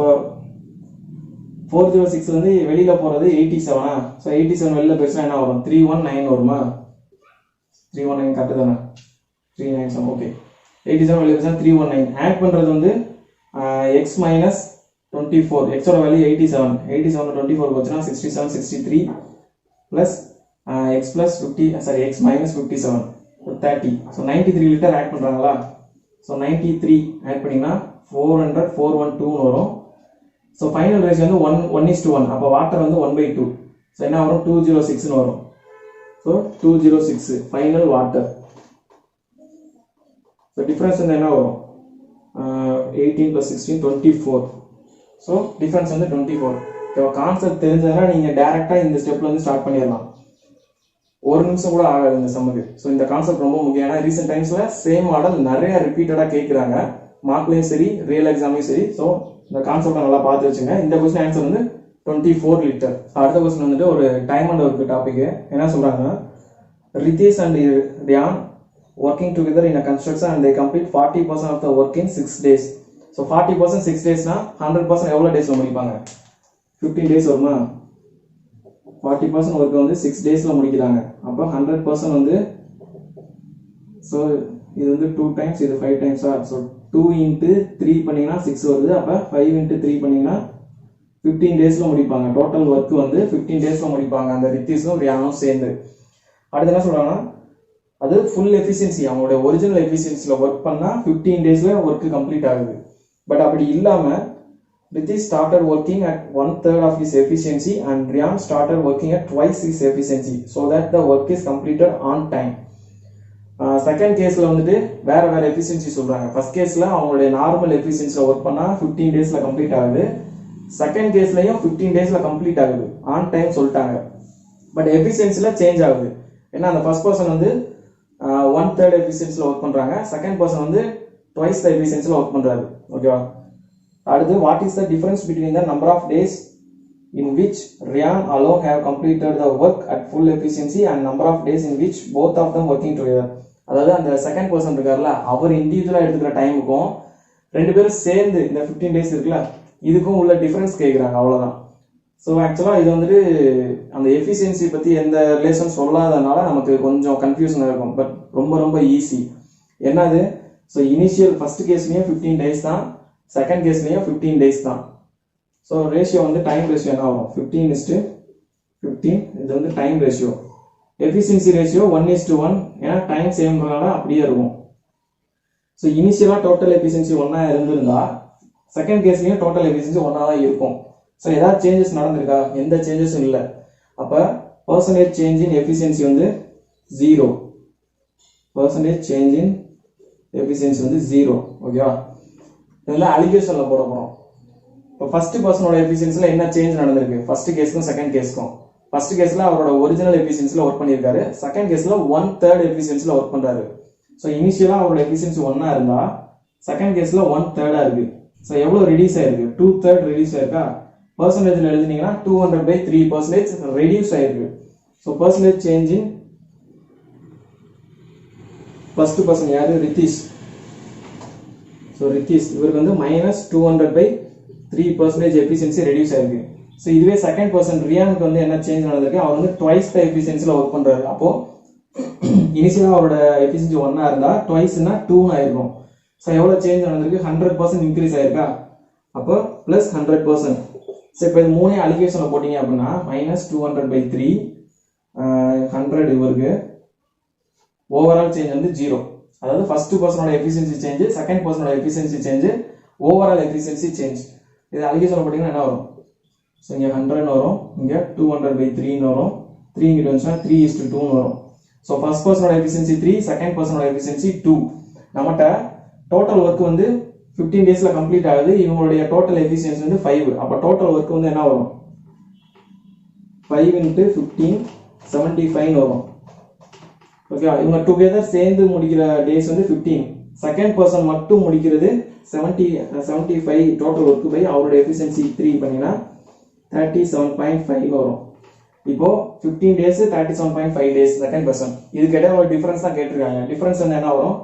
406 வந்து வெளியில் போகிறது 87. ஸோ 87 வெளியில் போயிடுச்சுன்னா என்ன வரும், 319 வருமா. 319 கரெக்டு தானே, 397. ஓகே. 87 வெளியில் போயிடுச்சுன்னா 319. ஆட் பண்ணுறது வந்து எக்ஸ் மைனஸ் 24, x ஓட வேல்யூ 87, 87 24 போச்சுன்னா 67, 63 plus x plus 50, sorry x minus 57, 30. So 93 litre add பண்றாங்களா? So 93 ஆட் பண்ணீங்கன்னா 400, 412 வரும். So final ratio வந்து 1:1. அப்போ வாட்டர் வந்து 1/2. So என்ன வரும்? 206 வரும். So 206 final water. So difference வந்து என்ன வரும்? 18 plus 16 24. So difference வந்து 24. இப்போ கான்செப்ட் தெரிஞ்சதுன்னா நீங்க டைரக்டா இந்த ஸ்டெப்ல வந்து ஸ்டார்ட் பண்ணிடலாம். ஒரு நிமிஷம் கூட ஆகாது இந்த சம்முக்கு. ஸோ இந்த கான்செப்ட் ரொம்ப முக்கியம். ஏன்னா ரீசெண்ட் டைம்ஸ்ல சேம் மாடல் நிறைய ரிப்பீட்டடா கேட்குறாங்க, மார்க்லயும் சரி ரியல் எக்ஸாம்லயும் சரி. ஸோ இந்த கான்செப்டை நல்லா பார்த்து வச்சுங்க. இந்த கொஸ்டின் ஆன்சர் வந்து 24 லிட்டர். அடுத்த கொஸ்டின் வந்துட்டு ஒரு டைம் அண்ட் ஒர்க் டாபிக். என்ன சொல்றாங்கன்னா, Ritesh and Riyan working together in a construction and they complete 40% of the work in 6 days. So 40% 6 daysனா 100% எவ்வளவு டேஸ்ல முடிப்பாங்க? 15 days வருமா? 40% ஒர்க் வந்து 6 daysல முடிக்கிறாங்க. அப்போ 100% வந்து, ஸோ இது வந்து 2 times, இது 5 times. ஸோ 2 into 3 பண்ணீங்கன்னா 6 வருது. அப்போ 5 into 3 பண்ணீங்கன்னா 15 daysல முடிப்பாங்க. டோட்டல் ஒர்க் வந்து 15 daysல முடிப்பாங்க, அந்த ரித்தீஷும் ரியானும் சேர்ந்து. அடுத்து என்ன சொல்றாங்கன்னா, அது ஃபுல் எஃபிஷியன்சி, அவங்களுடைய ஒரிஜினல் எஃபிஷியன்சில ஒர்க் பண்ணா 15 daysல ஒர்க் கம்ப்ளீட் ஆகுது. பட் அப்படி இல்லாம Ritish started working at 1/3 of his efficiency and Ryan started working at twice his efficiency so that the work is completed on time. Second கேஸ்ல வந்துட்டு வேற வேற எஃபிஷியன்சி சொல்றாங்க. ஃபர்ஸ்ட் கேஸ்ல அவங்களுடைய நார்மல் எஃபிஷியன்சில ஒர்க் பண்ணா 15 daysல கம்ப்ளீட் ஆகுது. செகண்ட் கேஸ்லயும் 15 daysல கம்ப்ளீட் ஆகுது, ஆன் டைம் சொல்லிட்டாங்க. பட் எஃபிஷியன்சில சேஞ்ச் ஆகுது. ஏன்னா அந்த ஃபர்ஸ்ட் பர்சன் வந்து 1/3 எஃபிஷியன்சில ஒர்க் பண்றாங்க, செகண்ட் பர்சன் வந்து ட்வைஸ் த எஃபிஷியன்சில ஒர்க் பண்றாரு. ஓகேவா? அடுத்து, what is the difference between the number of days in which Riyan alone have completed the work at full efficiency and number of days in which both of them working together. அதாவது அந்த second person இருக்காருல்ல, அவர் இண்டிவிஜுவலா எடுத்துக்கிற டைமுக்கும் ரெண்டு பேரும் சேர்ந்து இந்த 15 days இருக்குல்ல, இதுக்கும் உள்ள டிஃபரன்ஸ் கேட்குறாங்க, அவ்வளவுதான். ஸோ ஆக்சுவலாக இது வந்துட்டு அந்த எஃபிஷியன்சி பற்றி எந்த ரிலேஷன் சொல்லாதனால நமக்கு கொஞ்சம் கன்ஃபியூஷனாக இருக்கும். பட் ரொம்ப ரொம்ப ஈஸி. என்னது? ஸோ இனிஷியல் ஃபர்ஸ்ட் கேஸ்லேயும் 15 days தான், செகண்ட் கேஸ்லேயும் 15 days தான். ஸோ ரேஷியோ வந்து டைம் ரேஷியோ என்ன ஆகும்? 15:15. இது வந்து டைம் ரேஷியோ. Efficiency ratio 1:1. ஏன்னா டைம் சேம்ன்றனால அப்படியே இருக்கும். ஸோ இனிஷியலாக டோட்டல் எஃபிஷியன்சி 1 இருந்திருந்தா செகண்ட் கேஸ்லேயும் டோட்டல் எஃபிஷியன்சி 1 தான் இருக்கும். ஸோ ஏதாவது சேஞ்சஸ் நடந்திருக்கா? எந்த சேஞ்சஸும் இல்லை. அப்போ பர்சன்டேஜ் சேஞ்ச் இன் எஃபிஷியன்சி வந்து 0. பர்சன்டேஜ் சேஞ்ச் இன் எஃபிஷியன்சி வந்து 0. ஓகேவா? இதெல்லாம் அலிகேஷன்ல போட போறோம். இப்போ ஃபர்ஸ்ட் பர்சனோட எஃபிஷியன்சில என்ன சேஞ்ச் நடந்திருக்கு? ஃபர்ஸ்ட் கேஸ்க்கும் செகண்ட் கேஸ்க்கும். ஃபர்ஸ்ட் கேஸ்ல அவரோட ஒரிஜினல் எஃபிஷியன்சில ஒர்க் பண்ணியிருக்காரு, செகண்ட் கேஸ்ல 1/3 எஃபிஷியன்சில ஒர்க் பண்றாரு. ஸோ இனிஷியலா அவரோட எஃபிஷியன்சி 1 இருந்தா செகண்ட் கேஸ்ல 1/3 இருக்கு. ஸோ எவ்வளவு ரெடியூஸ் ஆயிருக்கு? 2/3 ரெடியூஸ் ஆயிருக்கா? பர்சன்டேஜ்ல எழுதினீங்கன்னா 200/3% ரெடியூஸ் ஆயிருக்கு. So percentage change in first person யாரு? ரித்தீஷ். ஸோ ரித்தீஷ் இவருக்கு வந்து -200/3% எஃபிஷியன்சி ரெடியூஸ் ஆயிருக்கு. ஸோ இதுவே செகண்ட் பர்சன் ரியானுக்கு வந்து என்ன சேஞ்ச் நடந்திருக்கு? அவர் வந்து ட்வைஸ் த எஃபிஷியன்சில ஒர்க் பண்றாரு. அப்போ இனிஷியலா அவரோட எஃபிஷியன்சி 1 இருந்தா ட்வைஸ்னா 2 ஆயிருக்கும். ஸோ எவ்வளவு சேஞ்ச் நடந்திருக்கு? 100% இன்க்ரீஸ் ஆயிருக்கா? அப்போ பிளஸ் 100%. ஸோ இப்போ இது மூணே அலிகேஷன்ல போட்டீங்க அப்படின்னா -200/3 100 இவருக்கு ஓவரால் சேஞ்ச் வந்து 0. அதாவது ஃபர்ஸ்ட் பர்சனோட எஃபிஷியன்சி சேஞ்ச், செகண்ட் பர்சனோட efficiency change, overall efficiency change. இது அலிகேஷன்ல போட்டீங்கன்னா என்ன வரும்? ஸோ இங்கே 100 வரும், இங்கே 200/3 வரும், 3 இங்கிட்டு வந்துச்சுன்னா 3:2 வரும். ஸோ ஃபர்ஸ்ட் பர்சனோட எஃபிஷியன்சி 3, செகண்ட் பர்சனோட எஃபிஷியன்சி 2. நம்மகிட்ட டோட்டல் ஒர்க் வந்து 15 daysல கம்ப்ளீட் ஆகுது. இவங்களுடைய டோட்டல் எஃபிஷியன்சி வந்து 5. அப்போ டோட்டல் ஒர்க் வந்து என்ன வரும்? 5 × 15 75 வரும். ஓகே, இவங்க டுகெதர் சேர்ந்து முடிக்கிற டேஸ் வந்து 15. செகண்ட் பர்சன் மட்டும் முடிக்கிறது 75 டோட்டல் ஒர்க் பை அவரோட எஃபிஷியன்சி 3 பண்ணீங்கன்னா 37.5 வரும். இப்போ 15 days 37.5 days செகண்ட் பர்சன். இது கேட்ட ஒரு டிஃபரன்ஸ் தான் கேட்டிருக்காங்க. டிஃபரன்ஸ் வந்து என்ன வரும்?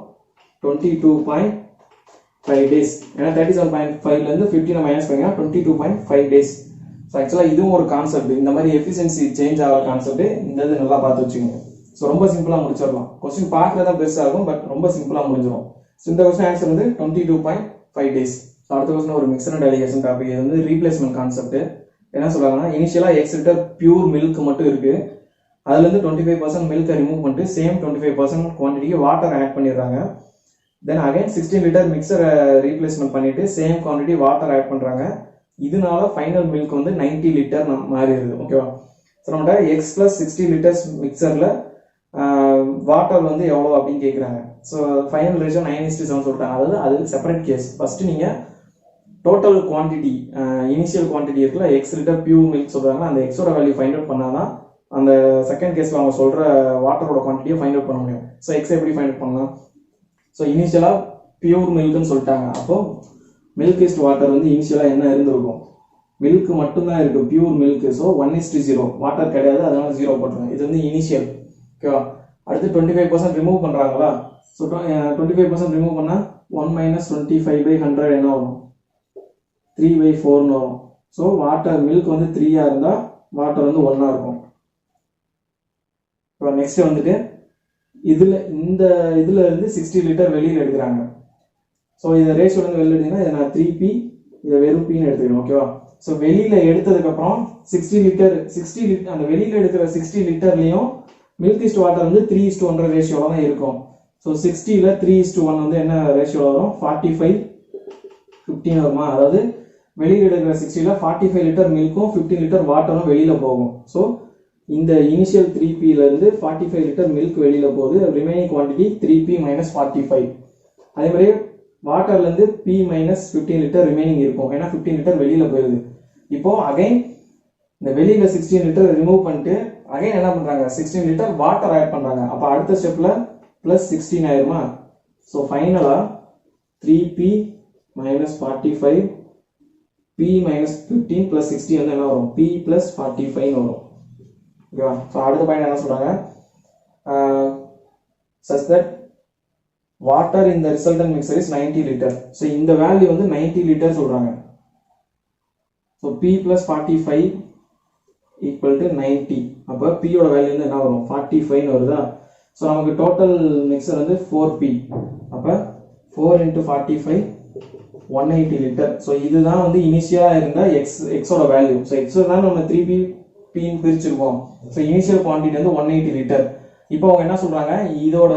22.5 days. ஏன்னா 37.5ல இருந்து 15 மைனஸ் பண்ணீங்கன்னா 22.5 days. ஸோ ஆக்சுவலா இதுவும் ஒரு கான்செப்ட். இந்த மாதிரி எஃபிஷியன்சி சேஞ்ச் ஆகிற கான்செப்ட் இந்த இது நல்லா பார்த்து வச்சுக்கோங்க. ஸோ ரொம்ப சிம்பிளா முடிச்சிடலாம். கொஸ்டின் பார்க்கறதா பெருசா இருக்கும், பட் ரொம்ப சிம்பிளா முடிஞ்சிடும். ஸோ இந்த கொஸ்டின் ஆன்சர் வந்து 22.5 days. அடுத்த கொஸ்டின் ஒரு மிக்சர் அண்ட் அலிகேஷன் டாபிக். இது வந்து ரீப்ளேஸ்மெண்ட் கான்செப்ட். என்ன சொல்றாங்கன்னா, இனிஷியலாக X லிட்டர் பியூர் மில்க் மட்டும் இருக்கு, அதுலேருந்து 25% மில்கை ரிமூவ் பண்ணிட்டு சேம் 25% குவான்டிட்டிக்கு வாட்டர் ஆட் பண்ணிடுறாங்க. தென் அகைன் 16 லிட்டர் மிக்சரை ரீப்ளேஸ்மெண்ட் பண்ணிட்டு சேம் குவான்டிட்டி வாட்டர் ஆட் பண்ணுறாங்க. இதனால ஃபைனல் மில்க் வந்து 90 லிட்டர் மாறிடுது. ஓகேவா? ஸோ நம்மகிட்ட X + 60 லிட்டர்ஸ் மிக்சரில் வாட்டர் வந்து எவ்வளோ அப்படின்னு கேட்குறாங்க. ஸோ ஃபைனல் ரேஷியோ 9:7 சொல்லிட்டாங்க. அதாவது அது செப்பரேட் கேஸ். ஃபர்ஸ்ட் நீங்கள் டோட்டல் குவான்டிட்டி, இனிஷியல் குவான்டிட்டி இருக்குல்ல, X லிட்டர் பியூர் மில்க் சொல்கிறாங்க, அந்த எக்ஸோட வேல்யூ ஃபைண்ட் அவுட் பண்ணாதான் அந்த செகண்ட் கேஸில் அவங்க சொல்கிற வாட்டரோட குவான்டிட்டியை ஃபைண்ட் அவுட் பண்ண முடியும். ஸோ எக்ஸ் எப்படி ஃபைண்ட் அவுட் பண்ணலாம்? ஸோ இனிஷியலாக பியூர் மில்க்னு சொல்லிட்டாங்க. அப்போ மில்க் இஸ்ட் வாட்டர் வந்து இனிஷியலாக என்ன இருந்திருக்கும்? மில்க் மட்டும்தான் இருக்குது, பியூர் மில்க். ஸோ 1:0, வாட்டர் கிடையாது, அதனால 0 போட்டுருங்க. இது வந்து இனிஷியல். ஓகேவா? அடுத்து 25% ரிமூவ் பண்ணுறாங்களா? ஸோ 25% ரிமூவ் பண்ணால் 1 - 25/100 என்ன வரும்? 3/4 வரும். ஸோ வாட்டர் மில்க் வந்து 3 இருந்தால் வாட்டர் வந்து 1 இருக்கும். இப்போ நெக்ஸ்ட் வந்துட்டு இந்த இதில் இருந்து 60 லிட்டர் வெளியில் எடுக்கிறாங்க. ஸோ இதை ரேஷியோலேருந்து வெளியில் எடுத்தீங்கன்னா இதை நான் 3P, இதை வெறும் Pன்னு எடுத்துக்கணும். ஓகேவா? ஸோ வெளியில் எடுத்ததுக்கப்புறம் 60 லிட்டர் அந்த வெளியில் எடுக்கிற 60 லிட்டர்லையும் மில்க் இஸ்ட் வாட்டர் வந்து 3:1 ரேஷியோவில் தான் இருக்கும். ஸோ 60ல் 3:1 வந்து என்ன ரேஷியோவில் வரும்? 45:15 வருமா? அதாவது வெளியில் எடுக்கிற 60ல் 45 லிட்டர் மில்க்கும் 15 லிட்டர் வாட்டரும் வெளியில் போகும். ஸோ இந்த இனிஷியல் 3Pலேருந்து 45 லிட்டர் மில்க் வெளியில் போகுது. Remaining quantity 3P - 45. அதே மாதிரி வாட்டர்லேருந்து P - 15 லிட்டர் ரிமைனிங் இருக்கும், ஏன்னா 15 லிட்டர் வெளியில் போயிடுது. இப்போ அகைன் இந்த வெளியில் 16 லிட்டர் ரிமூவ் பண்ணிட்டு அகைன் என்ன பண்ணுறாங்க? 16 லிட்டர் வாட்டர் ஆட் பண்ணுறாங்க. அப்போ அடுத்த ஸ்டெப்பில் +16 ஆயிருமா? ஸோ ஃபைனலாக 3P - 45 P - 15 + 60 வந்து என்ன வரும்? P + 45 வரும். ஓகேவா? ஸோ அடுத்த பாயிண்ட் என்ன சொல்கிறாங்க? such that water in the resultant mixture is 90 liter. So இந்த வேல்யூ வந்து 90 லிட்டர் சொல்கிறாங்க. So P + 45 = 90. அப்போ Pயோட வேல்யூ வந்து என்ன வரும்? 45 வருதா? ஸோ நமக்கு டோட்டல் மிக்சர் வந்து 4P. அப்போ 4 × 45 180 லிட்டர். ஸோ இதுதான் வந்து இனிஷியலாக இருந்த எக்ஸோட வேல்யூ. ஸோ எக்ஸோ தான் நம்ம 3P Pன்னு பிரிச்சிருக்கோம். ஸோ இனிஷியல் குவான்டிட்டி வந்து 180 லிட்டர். இப்போ அவங்க என்ன சொல்கிறாங்க? இதோட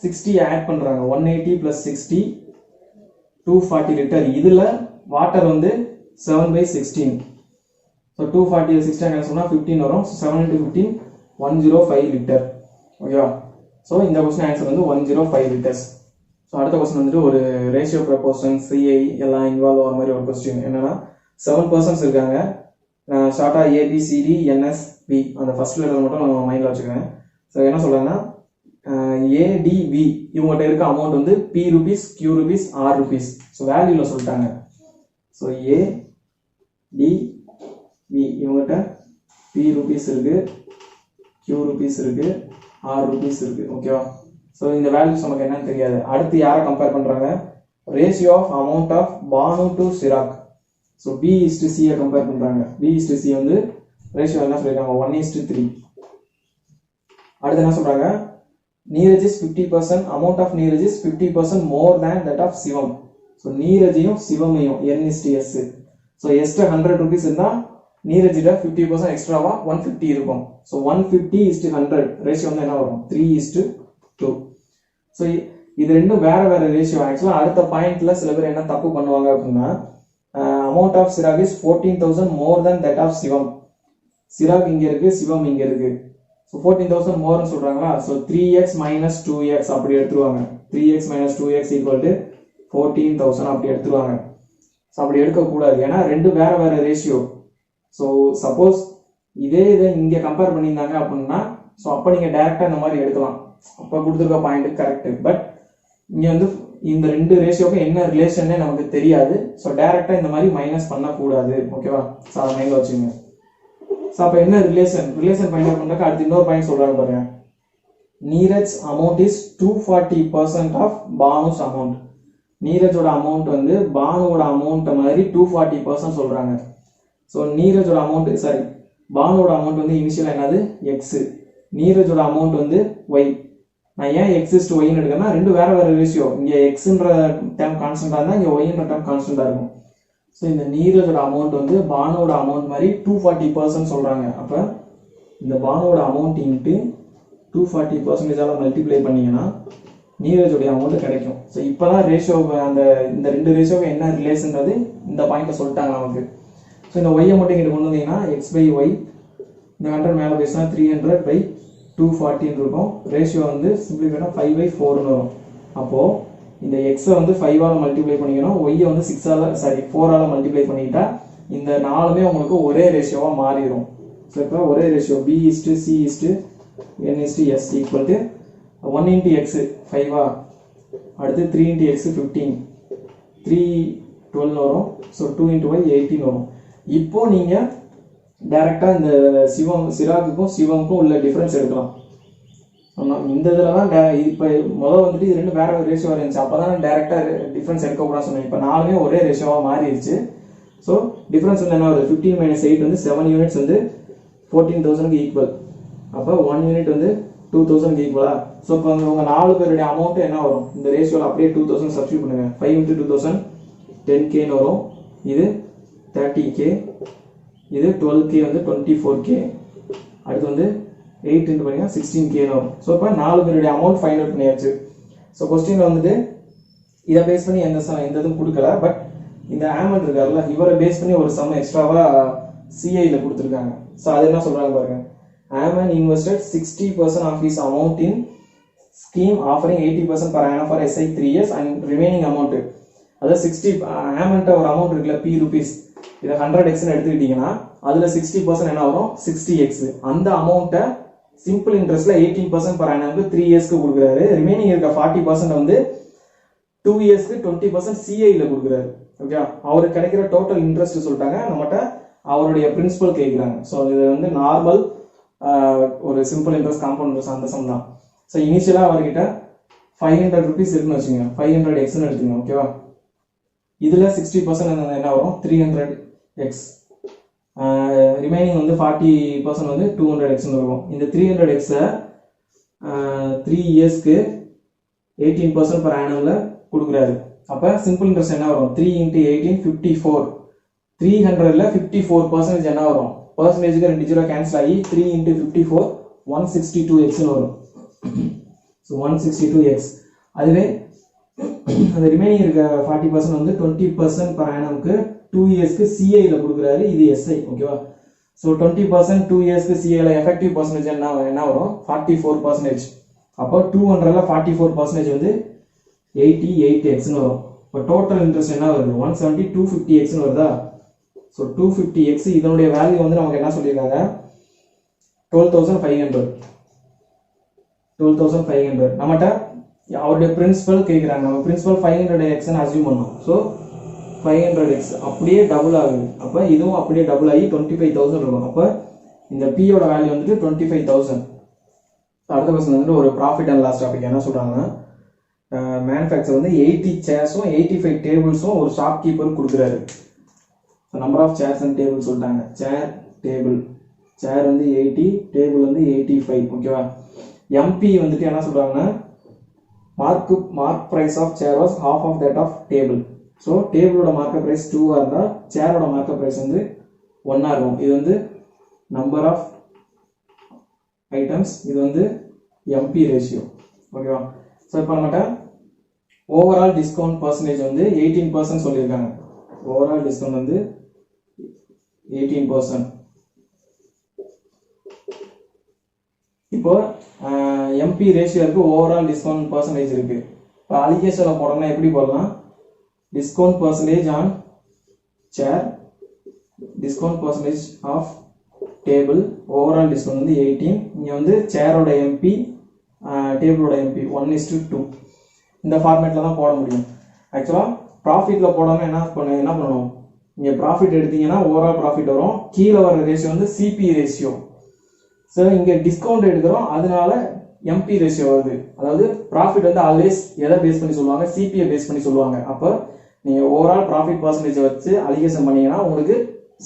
60 ஆட் பண்ணுறாங்க. 180 + 60 240 லிட்டர். இதில் வாட்டர் வந்து 7/16. ஸோ 240 16 என்ன சொன்னால் 15 வரும். So 7 × 15 105 litre. ஓகேவா? ஸோ இந்த கொஸ்டின் ஆன்சர் வந்து 105 லிட்டர்ஸ். ஸோ அடுத்த கொஸ்டின் வந்துட்டு ஒரு ரேஷியோ ப்ரொபோர்ஷன் CI எல்லாம் இன்வால்வ் ஆகிற மாதிரி ஒரு கொஸ்டின். என்னன்னா 7 பர்சன்ஸ் இருக்காங்க. ஷார்ட்டாக ABCD NSB அந்த ஃபர்ஸ்ட் லெட்டர் மட்டும் நம்ம மைண்டில் வச்சுக்கிறேன். ஸோ என்ன சொல்கிறாங்கன்னா, ADV இவங்ககிட்ட இருக்க அமௌண்ட் வந்து P rupees, Q rupees, R rupees. So வேல்யூவில் சொல்லிட்டாங்க. ஸோ ADV இவங்ககிட்ட P rupees இருக்கு, Q rupees இருக்கு, R rupees இருக்கு. ஓகேவா? ஸோ இந்த வேல்யூஸ் நமக்கு என்னன்னு தெரியாது. அடுத்து யாரை கம்பேர் பண்ணுறாங்க? Ratio of amount of Banu to Chirag. So B/C compare பண்ணுறாங்க. B/C வந்து ரேஷியோ என்ன சொல்லியிருக்காங்க? 1:3. அடுத்து என்ன சொல்கிறாங்க? Neeraj is 50%, amount of Neeraj is 50% more than that of Shivam. So நீரஜையும் சிவமையும் N/S. ஸோ எஸ்ட்டு 100 rupees இருந்தால் நீரஜிட்ட 50% எக்ஸ்ட்ராவா 150 இருக்கும். ஸோ 150:100 ரேஷியோ வந்து என்ன வரும்? 3:2. ஸோ இது ரெண்டும் வேற வேற ரேஷியோ. ஆக்சுவலாக அடுத்த பாயிண்ட்ல சில பேர் என்ன தப்பு பண்ணுவாங்க அப்படின்னா, amount of Chirag is 14,000 more than that of Shivam. Chirag இங்க இருக்கு, சிவம் இங்க இருக்கு. ஸோ 14,000 மோர்னு சொல்றாங்களா? ஸோ 3x - 2x அப்படி எடுத்துருவாங்க. 3x - 2x = 14,000 அப்படி எடுத்துருவாங்க. ஸோ அப்படி எடுக்கக்கூடாது, ஏன்னா ரெண்டு வேற வேற ரேஷியோ. ஸோ சப்போஸ் இதே இதை இங்க கம்பேர் பண்ணியிருந்தாங்க அப்படின்னா, ஸோ அப்போ நீங்க டைரக்டா இந்த மாதிரி எடுக்கலாம். அப்போ கொடுத்துருக்க பாயிண்ட் கரெக்ட். பட் இங்க வந்து இந்த ரெண்டு ரேஷியோக்கு என்ன ரிலேஷன்னே நமக்கு தெரியாது. ஸோ டைரக்டா இந்த மாதிரி மைனஸ் பண்ணக்கூடாது. ஓகேவா? ஸோ அதை மைண்ட்ல வச்சுங்க. ஸோ அப்போ என்ன ரிலேஷன் ஃபைண்ட் அவுட் பண்ணாக்க அடுத்து இன்னொரு பாயிண்ட் சொல்றாங்க பாருங்க. Neeraj amount is 240% of Bhanu's amount. நீரஜோட அமௌண்ட் வந்து பானுவோட அமௌண்ட் மாதிரி 240% சொல்றாங்க. ஸோ நீரஜோட அமௌண்ட் பானுவோட அமௌண்ட் வந்து இனிஷியல் என்னது? X. நீரஜோட அமௌண்ட் வந்து Y. நான் ஏன் x/y எடுக்கிறேன்னா ரெண்டு வேற வேற ரேஷியோ. இங்க xன்ற டேர்ம் கான்ஸ்டன்டா இருந்தா இங்க yன்ற டேர்ம் கான்ஸ்டன்டா இருக்கும். ஸோ இந்த நீரஜோட அமௌண்ட் வந்து பானுவோட அமௌண்ட் மாதிரி 240% சொல்றாங்க. அப்ப இந்த பானுவோட அமௌண்ட் இன்ட்டு 240%ஆல மல்டிப்ளை பண்ணீங்கன்னா நீரஜோடைய அமௌண்ட் கிடைக்கும். ஸோ இப்போதான் ரேஷியோ அந்த இந்த ரெண்டு ரேஷியோவை என்ன ரிலேஷன்றது இந்த பாயிண்ட்டை சொல்லிட்டாங்க நமக்கு. ஸோ இந்த ஒய்யை மட்டும் இங்கிட்ட கொண்டு வந்தீங்கன்னா x/y இந்த 100 மேலே பேசினா 300/240 இருக்கும். ரேஷியோ வந்து சிம்பிளிஃபைனா 5/4 வரும். அப்போ இந்த எக்ஸை வந்து 5ஆல மல்டிப்ளை பண்ணிக்கணும், ஒய்யை வந்து 4ஆல மல்டிப்ளை பண்ணிக்கிட்டா இந்த நாலுமே உங்களுக்கு ஒரே ரேஷியோவா மாறிடும். ஸோ இப்போ ஒரே ratio b/c/n/s equal to 1 × x 5ஆ, அடுத்து 3 × x 15, 3 12 வரும். ஸோ 2 × y 18 வரும். இப்போ நீங்க டைரக்டா இந்த சிராக்குக்கும் சிவமுக்கும் உள்ள டிஃபரன்ஸ் எடுக்கலாம். இந்த இதில் தான் இப்போ முதல் வந்துட்டு இது ரெண்டு வேற ரேஷியோ இருந்துச்சு, அப்போ தான் டைரக்டா டிஃபரன்ஸ் எடுக்கக்கூடாது சொன்னேன். இப்போ நாலுமே ஒரே ரேஷியோவாக மாறிடுச்சு. ஸோ டிஃபரன்ஸ் வந்து என்ன வருது, 15 - 8 வந்து 7 யூனிட்ஸ் வந்து 14,000க்கு ஈக்குவல். அப்போ 1 யூனிட் வந்து 2,000க்கு ஈக்குவலா. ஸோ இப்போ உங்க 4 பேருடைய அமௌண்ட் என்ன வரும், இந்த ரேஷியோவில் அப்படியே 2,000 சப்ஸ்டியூட் பண்ணுங்க. 5 × 2,000 10Kன்னு வரும். இது 30K, இது 12K வந்து 24K, அடுத்து வந்து 8 × பண்ணீங்கன்னா 16Kன்னு வரும். ஸோ இப்போ 4 பேருடைய அமௌண்ட் ஃபைண்ட் அவுட் பண்ணியாச்சு. ஸோ கொஸ்டின்ல வந்துட்டு இதை பேஸ் பண்ணி எந்த இதுவும் கொடுக்கல, பட் இந்த ஆமண்ட் இருக்காருல்ல இவரை பேஸ் பண்ணி ஒரு சம் எக்ஸ்ட்ராவா சிஐல கொடுத்துருக்காங்க. ஸோ அது என்ன சொல்றாங்க பாருங்க. Ammon invested 60% of his amount in scheme offering 80% per annum for SI 3 years and remaining amount. அதாவது 60 ஆமன்ட்ட ஒரு அமௌண்ட் இருக்குல்ல p rupees, இதை 100x எடுத்துக்கிட்டீங்கன்னா அதுல 60% என்ன வரும், 60x. அந்த அமௌண்ட்டை சிம்பிள் இன்ட்ரெஸ்ட்ல 18% per annum 3 இயர்ஸ்க்கு கொடுக்குறாரு. ரிமைனிங் இருக்க 40% வந்து 2 இயர்ஸ்க்கு 20% சிஐல கொடுக்குறாரு. ஓகே, அவருக்கு கிடைக்கிற டோட்டல் இன்ட்ரெஸ்ட் சொல்லிட்டாங்க, நம்மகிட்ட அவருடைய பிரின்சிபல் கேட்குறாங்க. ஸோ இது வந்து நார்மல் ஒரு சிம்பிள் இன்ட்ரெஸ்ட் காம்பவுண்ட் இன்ட்ரெஸ்ட் அந்த சம் தான். ஸோ இனிஷியலா அவர்கிட்ட 500 rupees இருக்குன்னு வச்சுங்க, 500x எடுத்துங்க. ஓகேவா, இதுல 60% என்ன வரும், 300x. ரிமைனிங் வந்து 40% வந்து 200x இருக்கும். இந்த 300x 3 இயர்ஸ்க்கு 18% per annumல கொடுக்குறாரு. அப்ப சிம்பிள் இன்ட்ரெஸ்ட் என்ன வரும், 3 × 18 54. 300ல 54% என்ன வரும், பர்சன்டேஜுக்கு 2 ஜீரோ கேன்சல் ஆகி 3 × 54 162x வரும். So 162x. அதுவே அந்த ரிமைனிங் இருக்க 40% வந்து 20% per annumக்கு 2 இயர்ஸ்க்கு சிஐல கொடுக்குறாரு. இது எஸ்ஐ. ஓகேவா, ஸோ 20% 2 இயர்ஸ்க்கு சிஐல எஃபெக்டிவ் பர்சன்டேஜ் என்ன வரும், 44%. அப்போ 200ல 44% வந்து 88xன்னு வரும். இப்போ டோட்டல் இன்ட்ரெஸ்ட் என்ன வருது, 170 250xன்னு வருதா. ஸோ 250x இதனுடைய வேல்யூ வந்து நமக்கு என்ன சொல்லியிருக்காங்க, 12,500. நம்மகிட்ட அவருடைய பிரின்சிபல் கேட்குறாங்க. நம்ம பிரின்சிபல் 500xன்னு அசியூம் பண்ணோம். ஸோ 500x அப்படியே டபுள் ஆகுது. அப்போ இதுவும் அப்படியே டபுள் ஆகி 25,000 இருக்கும். அப்போ இந்த பியோட வேல்யூ வந்துட்டு 25,000. அடுத்த கொஸ்டின் வந்துட்டு ஒரு ப்ராஃபிட் அண்ட் லாஸ் டாபிக். என்ன சொல்றாங்கன்னா, மேனுஃபேக்சர் வந்து 80 சேர்ஸும் 85 டேபிள்ஸும் ஒரு ஷாப் கீப்பர் கொடுக்குறாரு. Number of chairs and table சொல்லிட்டாங்க. சேர் வந்து 80, டேபிள் வந்து 85. ஓகேவா, எம்பி வந்துட்டு என்ன சொல்றாங்கன்னா, mark price of chair was half of that of table. So டேபிளோட மார்க்கெட் பிரைஸ் 2ஆ இருந்தா சேரோட மார்க்கெட் பிரைஸ் வந்து 1ஆ இருக்கும். இது வந்து நம்பர் ஆஃப் ஐட்டம்ஸ், இது வந்து எம்பி ரேஷியோ. ஓகேவா, ஸோ இப்போ நம்மகிட்ட ஓவரால் டிஸ்கவுண்ட் பர்சன்டேஜ் வந்து 18% சொல்லியிருக்காங்க. ஓவரால் டிஸ்கவுண்ட் வந்து 18%. இப்போ எம்பி ரேஷியோ இருக்கு, ஓவரால் டிஸ்கவுண்ட் பர்சன்டேஜ் இருக்கு. இப்போ அலிகேஷன்ல போடணும்னா எப்படி போடலாம், discount percentage on chair, discount percentage of table, overall discount வந்து 18. இங்க வந்து சேரோட எம்பி டேபிளோட எம்பி 1:2. இந்த ஃபார்மேட்ல தான் போட முடியும். ஆக்சுவலா ப்ராஃபிட்ல போடாம என்ன பண்ணணும், இங்க ப்ராஃபிட் எடுத்தீங்கன்னா ஓவரால் ப்ராஃபிட் வரும். கீழே வர ரேஷியோ வந்து சிபி ரேஷியோ. ஸோ இங்க டிஸ்கவுண்ட் எடுக்கிறோம், அதனால எம்பி ரேஷியோ வருது. அதாவது ப்ராஃபிட் வந்து ஆல்வேஸ் எதை பேஸ் பண்ணி சொல்லுவாங்க, சிபிஐ பேஸ் பண்ணி சொல்லுவாங்க. அப்போ நீங்க ஓவரால் ப்ராஃபிட் பர்சன்டேஜ் வச்சு அலிகேஷன் பண்ணீங்கன்னா உங்களுக்கு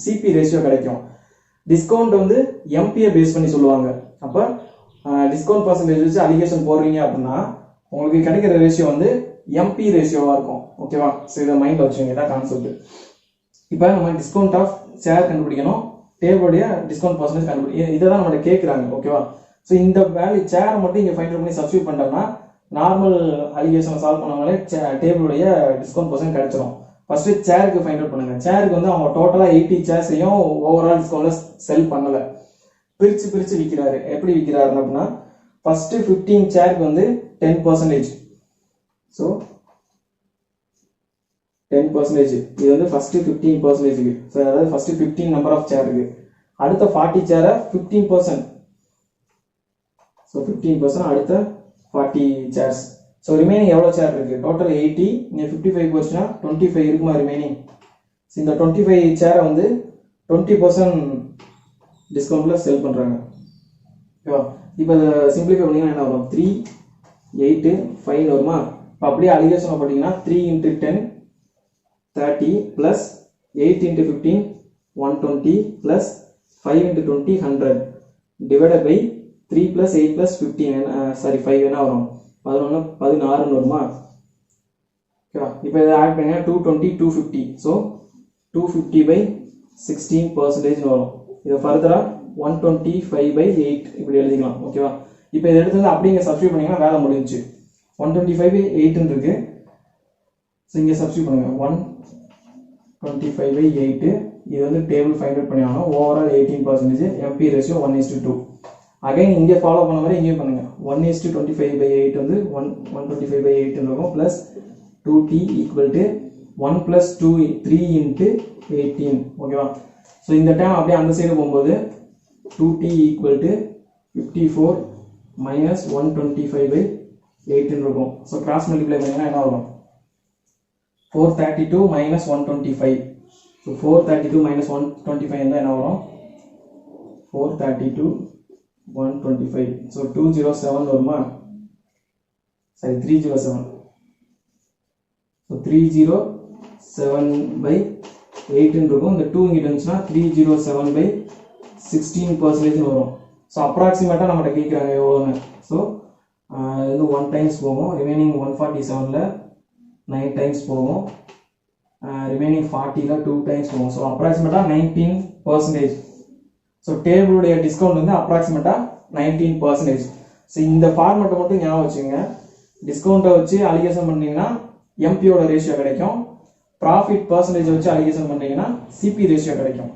சிபி ரேஷியோ கிடைக்கும். டிஸ்கவுண்ட் வந்து எம்பியை பேஸ் பண்ணி சொல்லுவாங்க. அப்போ டிஸ்கவுண்ட் பர்சன்டேஜ் வச்சு அலிகேஷன் போடுறீங்க அப்படின்னா உங்களுக்கு கிடைக்கிற ரேஷியோ வந்து எம்பி ரேஷியோவா இருக்கும். ஓகேவா? ஸோ இதை மைண்ட்ல வச்சுங்க, இதான் கான்செப்ட். இப்போ நம்ம டிஸ்கவுண்ட் ஆஃப் ஷேர் கண்டுபிடிக்கணும், டேபிளுடைய டிஸ்கவுண்ட் பர்சன்டேஜ் கண்டுபிடிக்கணும், இதை தான் நம்மகிட்ட கேட்குறாங்க. ஓகேவா? ஸோ இந்த வேல்யூ சேரை மட்டும் இங்கே ஃபைண்ட் பண்ணி சப்ஸ்டியூட் பண்ணிட்டோம்னா நார்மல் அலிகேஷனை சால்வ் பண்ணாலே டேபிளுடைய டிஸ்கவுண்ட் பர்சன்ட் கிடைச்சிரும். ஃபர்ஸ்ட் சேருக்கு ஃபைண்ட் அவுட் பண்ணுங்க. சேருக்கு வந்து அவங்க டோட்டலா 80 சேர்ஸையும் ஓவரால் டிஸ்கவுண்ட்ல செல் பண்ணல, பிரிச்சு விற்கிறாரு. எப்படி விற்கிறாரு அப்படின்னா ஃபர்ஸ்ட் 15 சேருக்கு வந்து 10%. ஸோ 10%. இது வந்து ஃபர்ஸ்ட் 15%. ஸோ அதாவது ஃபர்ஸ்ட் 15 நம்பர் ஆஃப் சேர் இருக்கு. அடுத்த 40 சேரை 15%. ஸோ 15%. அடுத்த 40 சேர்ஸ். ஸோ ரிமைனிங் எவ்வளோ சேர் இருக்கு? டோட்டல் 80. இங்கே 55 போச்சுன்னா 25 இருக்குமா ரிமைனிங்? இந்த 25 சேரை வந்து 20% டிஸ்கவுண்ட்ல சேல் பண்றாங்க. ஓகேவா? இப்போ சிம்பிளிஃபை பண்ணீங்கன்னா என்ன வரும்? 3, 8, 5 வருமா? இப்போ அப்படியே அலிகேஷன் பார்த்தீங்கன்னா 3 × 10 30 + 8 × 15 120 + 5 × 20 100 டிவைடட் பை 3 + 8 + 15 5 என்ன வரும்? 16 வருமா? ஓகேவா? இப்போ இதை ஆட் பண்ணீங்கன்னா 220 250. ஸோ 250/16% வரும். இதை ஃபர்தரா 125/8 இப்படி எழுதிக்கலாம். ஓகேவா? இப்போ இதை எடுத்து வந்து அப்படியே சப்ஸ்டியூட் பண்ணீங்கன்னா வேலை முடிஞ்சிச்சு. 125/8 இருக்கு. ஸோ இங்கே சப்ஸ்டியூட் பண்ணுங்க. 125/8. இது வந்து டேபிள் ஃபைண்ட் அவுட் பண்ணி ஆகணும். ஓவரால் 18%. MP ratio 1:2. அகைன் இங்கே ஃபாலோ பண்ண மாதிரி இங்கேயும் பண்ணுங்க. 1:25/8 வந்து 125/8 இருக்கும். Plus 2t = 1 + 2 3 × 18. ஓகேவா? ஸோ இந்த டைம் அப்படியே அந்த சைடு போகும்போது 2t = 54 - 125/8 இருக்கும். ஸோ கிராஸ் மல்டிப்ளை பண்ணீங்கன்னா என்ன வரும்? 432 - 125. ஸோ 432 - 125 இருந்தால் என்ன வரும்? 432 125. ஸோ 207 வருமா? சரி 307. ஸோ 307/8 இருக்கும். இந்த 2 இங்கிட்ட இருந்துச்சுன்னா 307/16% வரும். ஸோ அப்ராக்சிமேட்டாக நம்மகிட்ட கேட்குறாங்க எவ்வளோன்னு. ஸோ இது 1 டைம்ஸ் போகும். ரிமைனிங் 147ல் 9 டைம்ஸ் போகும். ரிமைனிங் 40ல் 2 டைம்ஸ் போகும். ஸோ அப்ராக்சிமேட்டாக 19%. ஸோ டேபிளுடைய டிஸ்கவுண்ட் வந்து அப்ராக்சிமேட்டாக 19%. ஸோ இந்த ஃபார்மெட்டை மட்டும் ஞாபகம் வச்சுங்க. டிஸ்கவுண்ட்டை வச்சு அலிகேஷன் பண்ணீங்கன்னா எம்பியோட ரேஷியோ கிடைக்கும். ப்ராஃபிட் பர்சன்டேஜ் வச்சு அலிகேஷன் பண்ணீங்கன்னா சிபி ரேஷியோ கிடைக்கும்.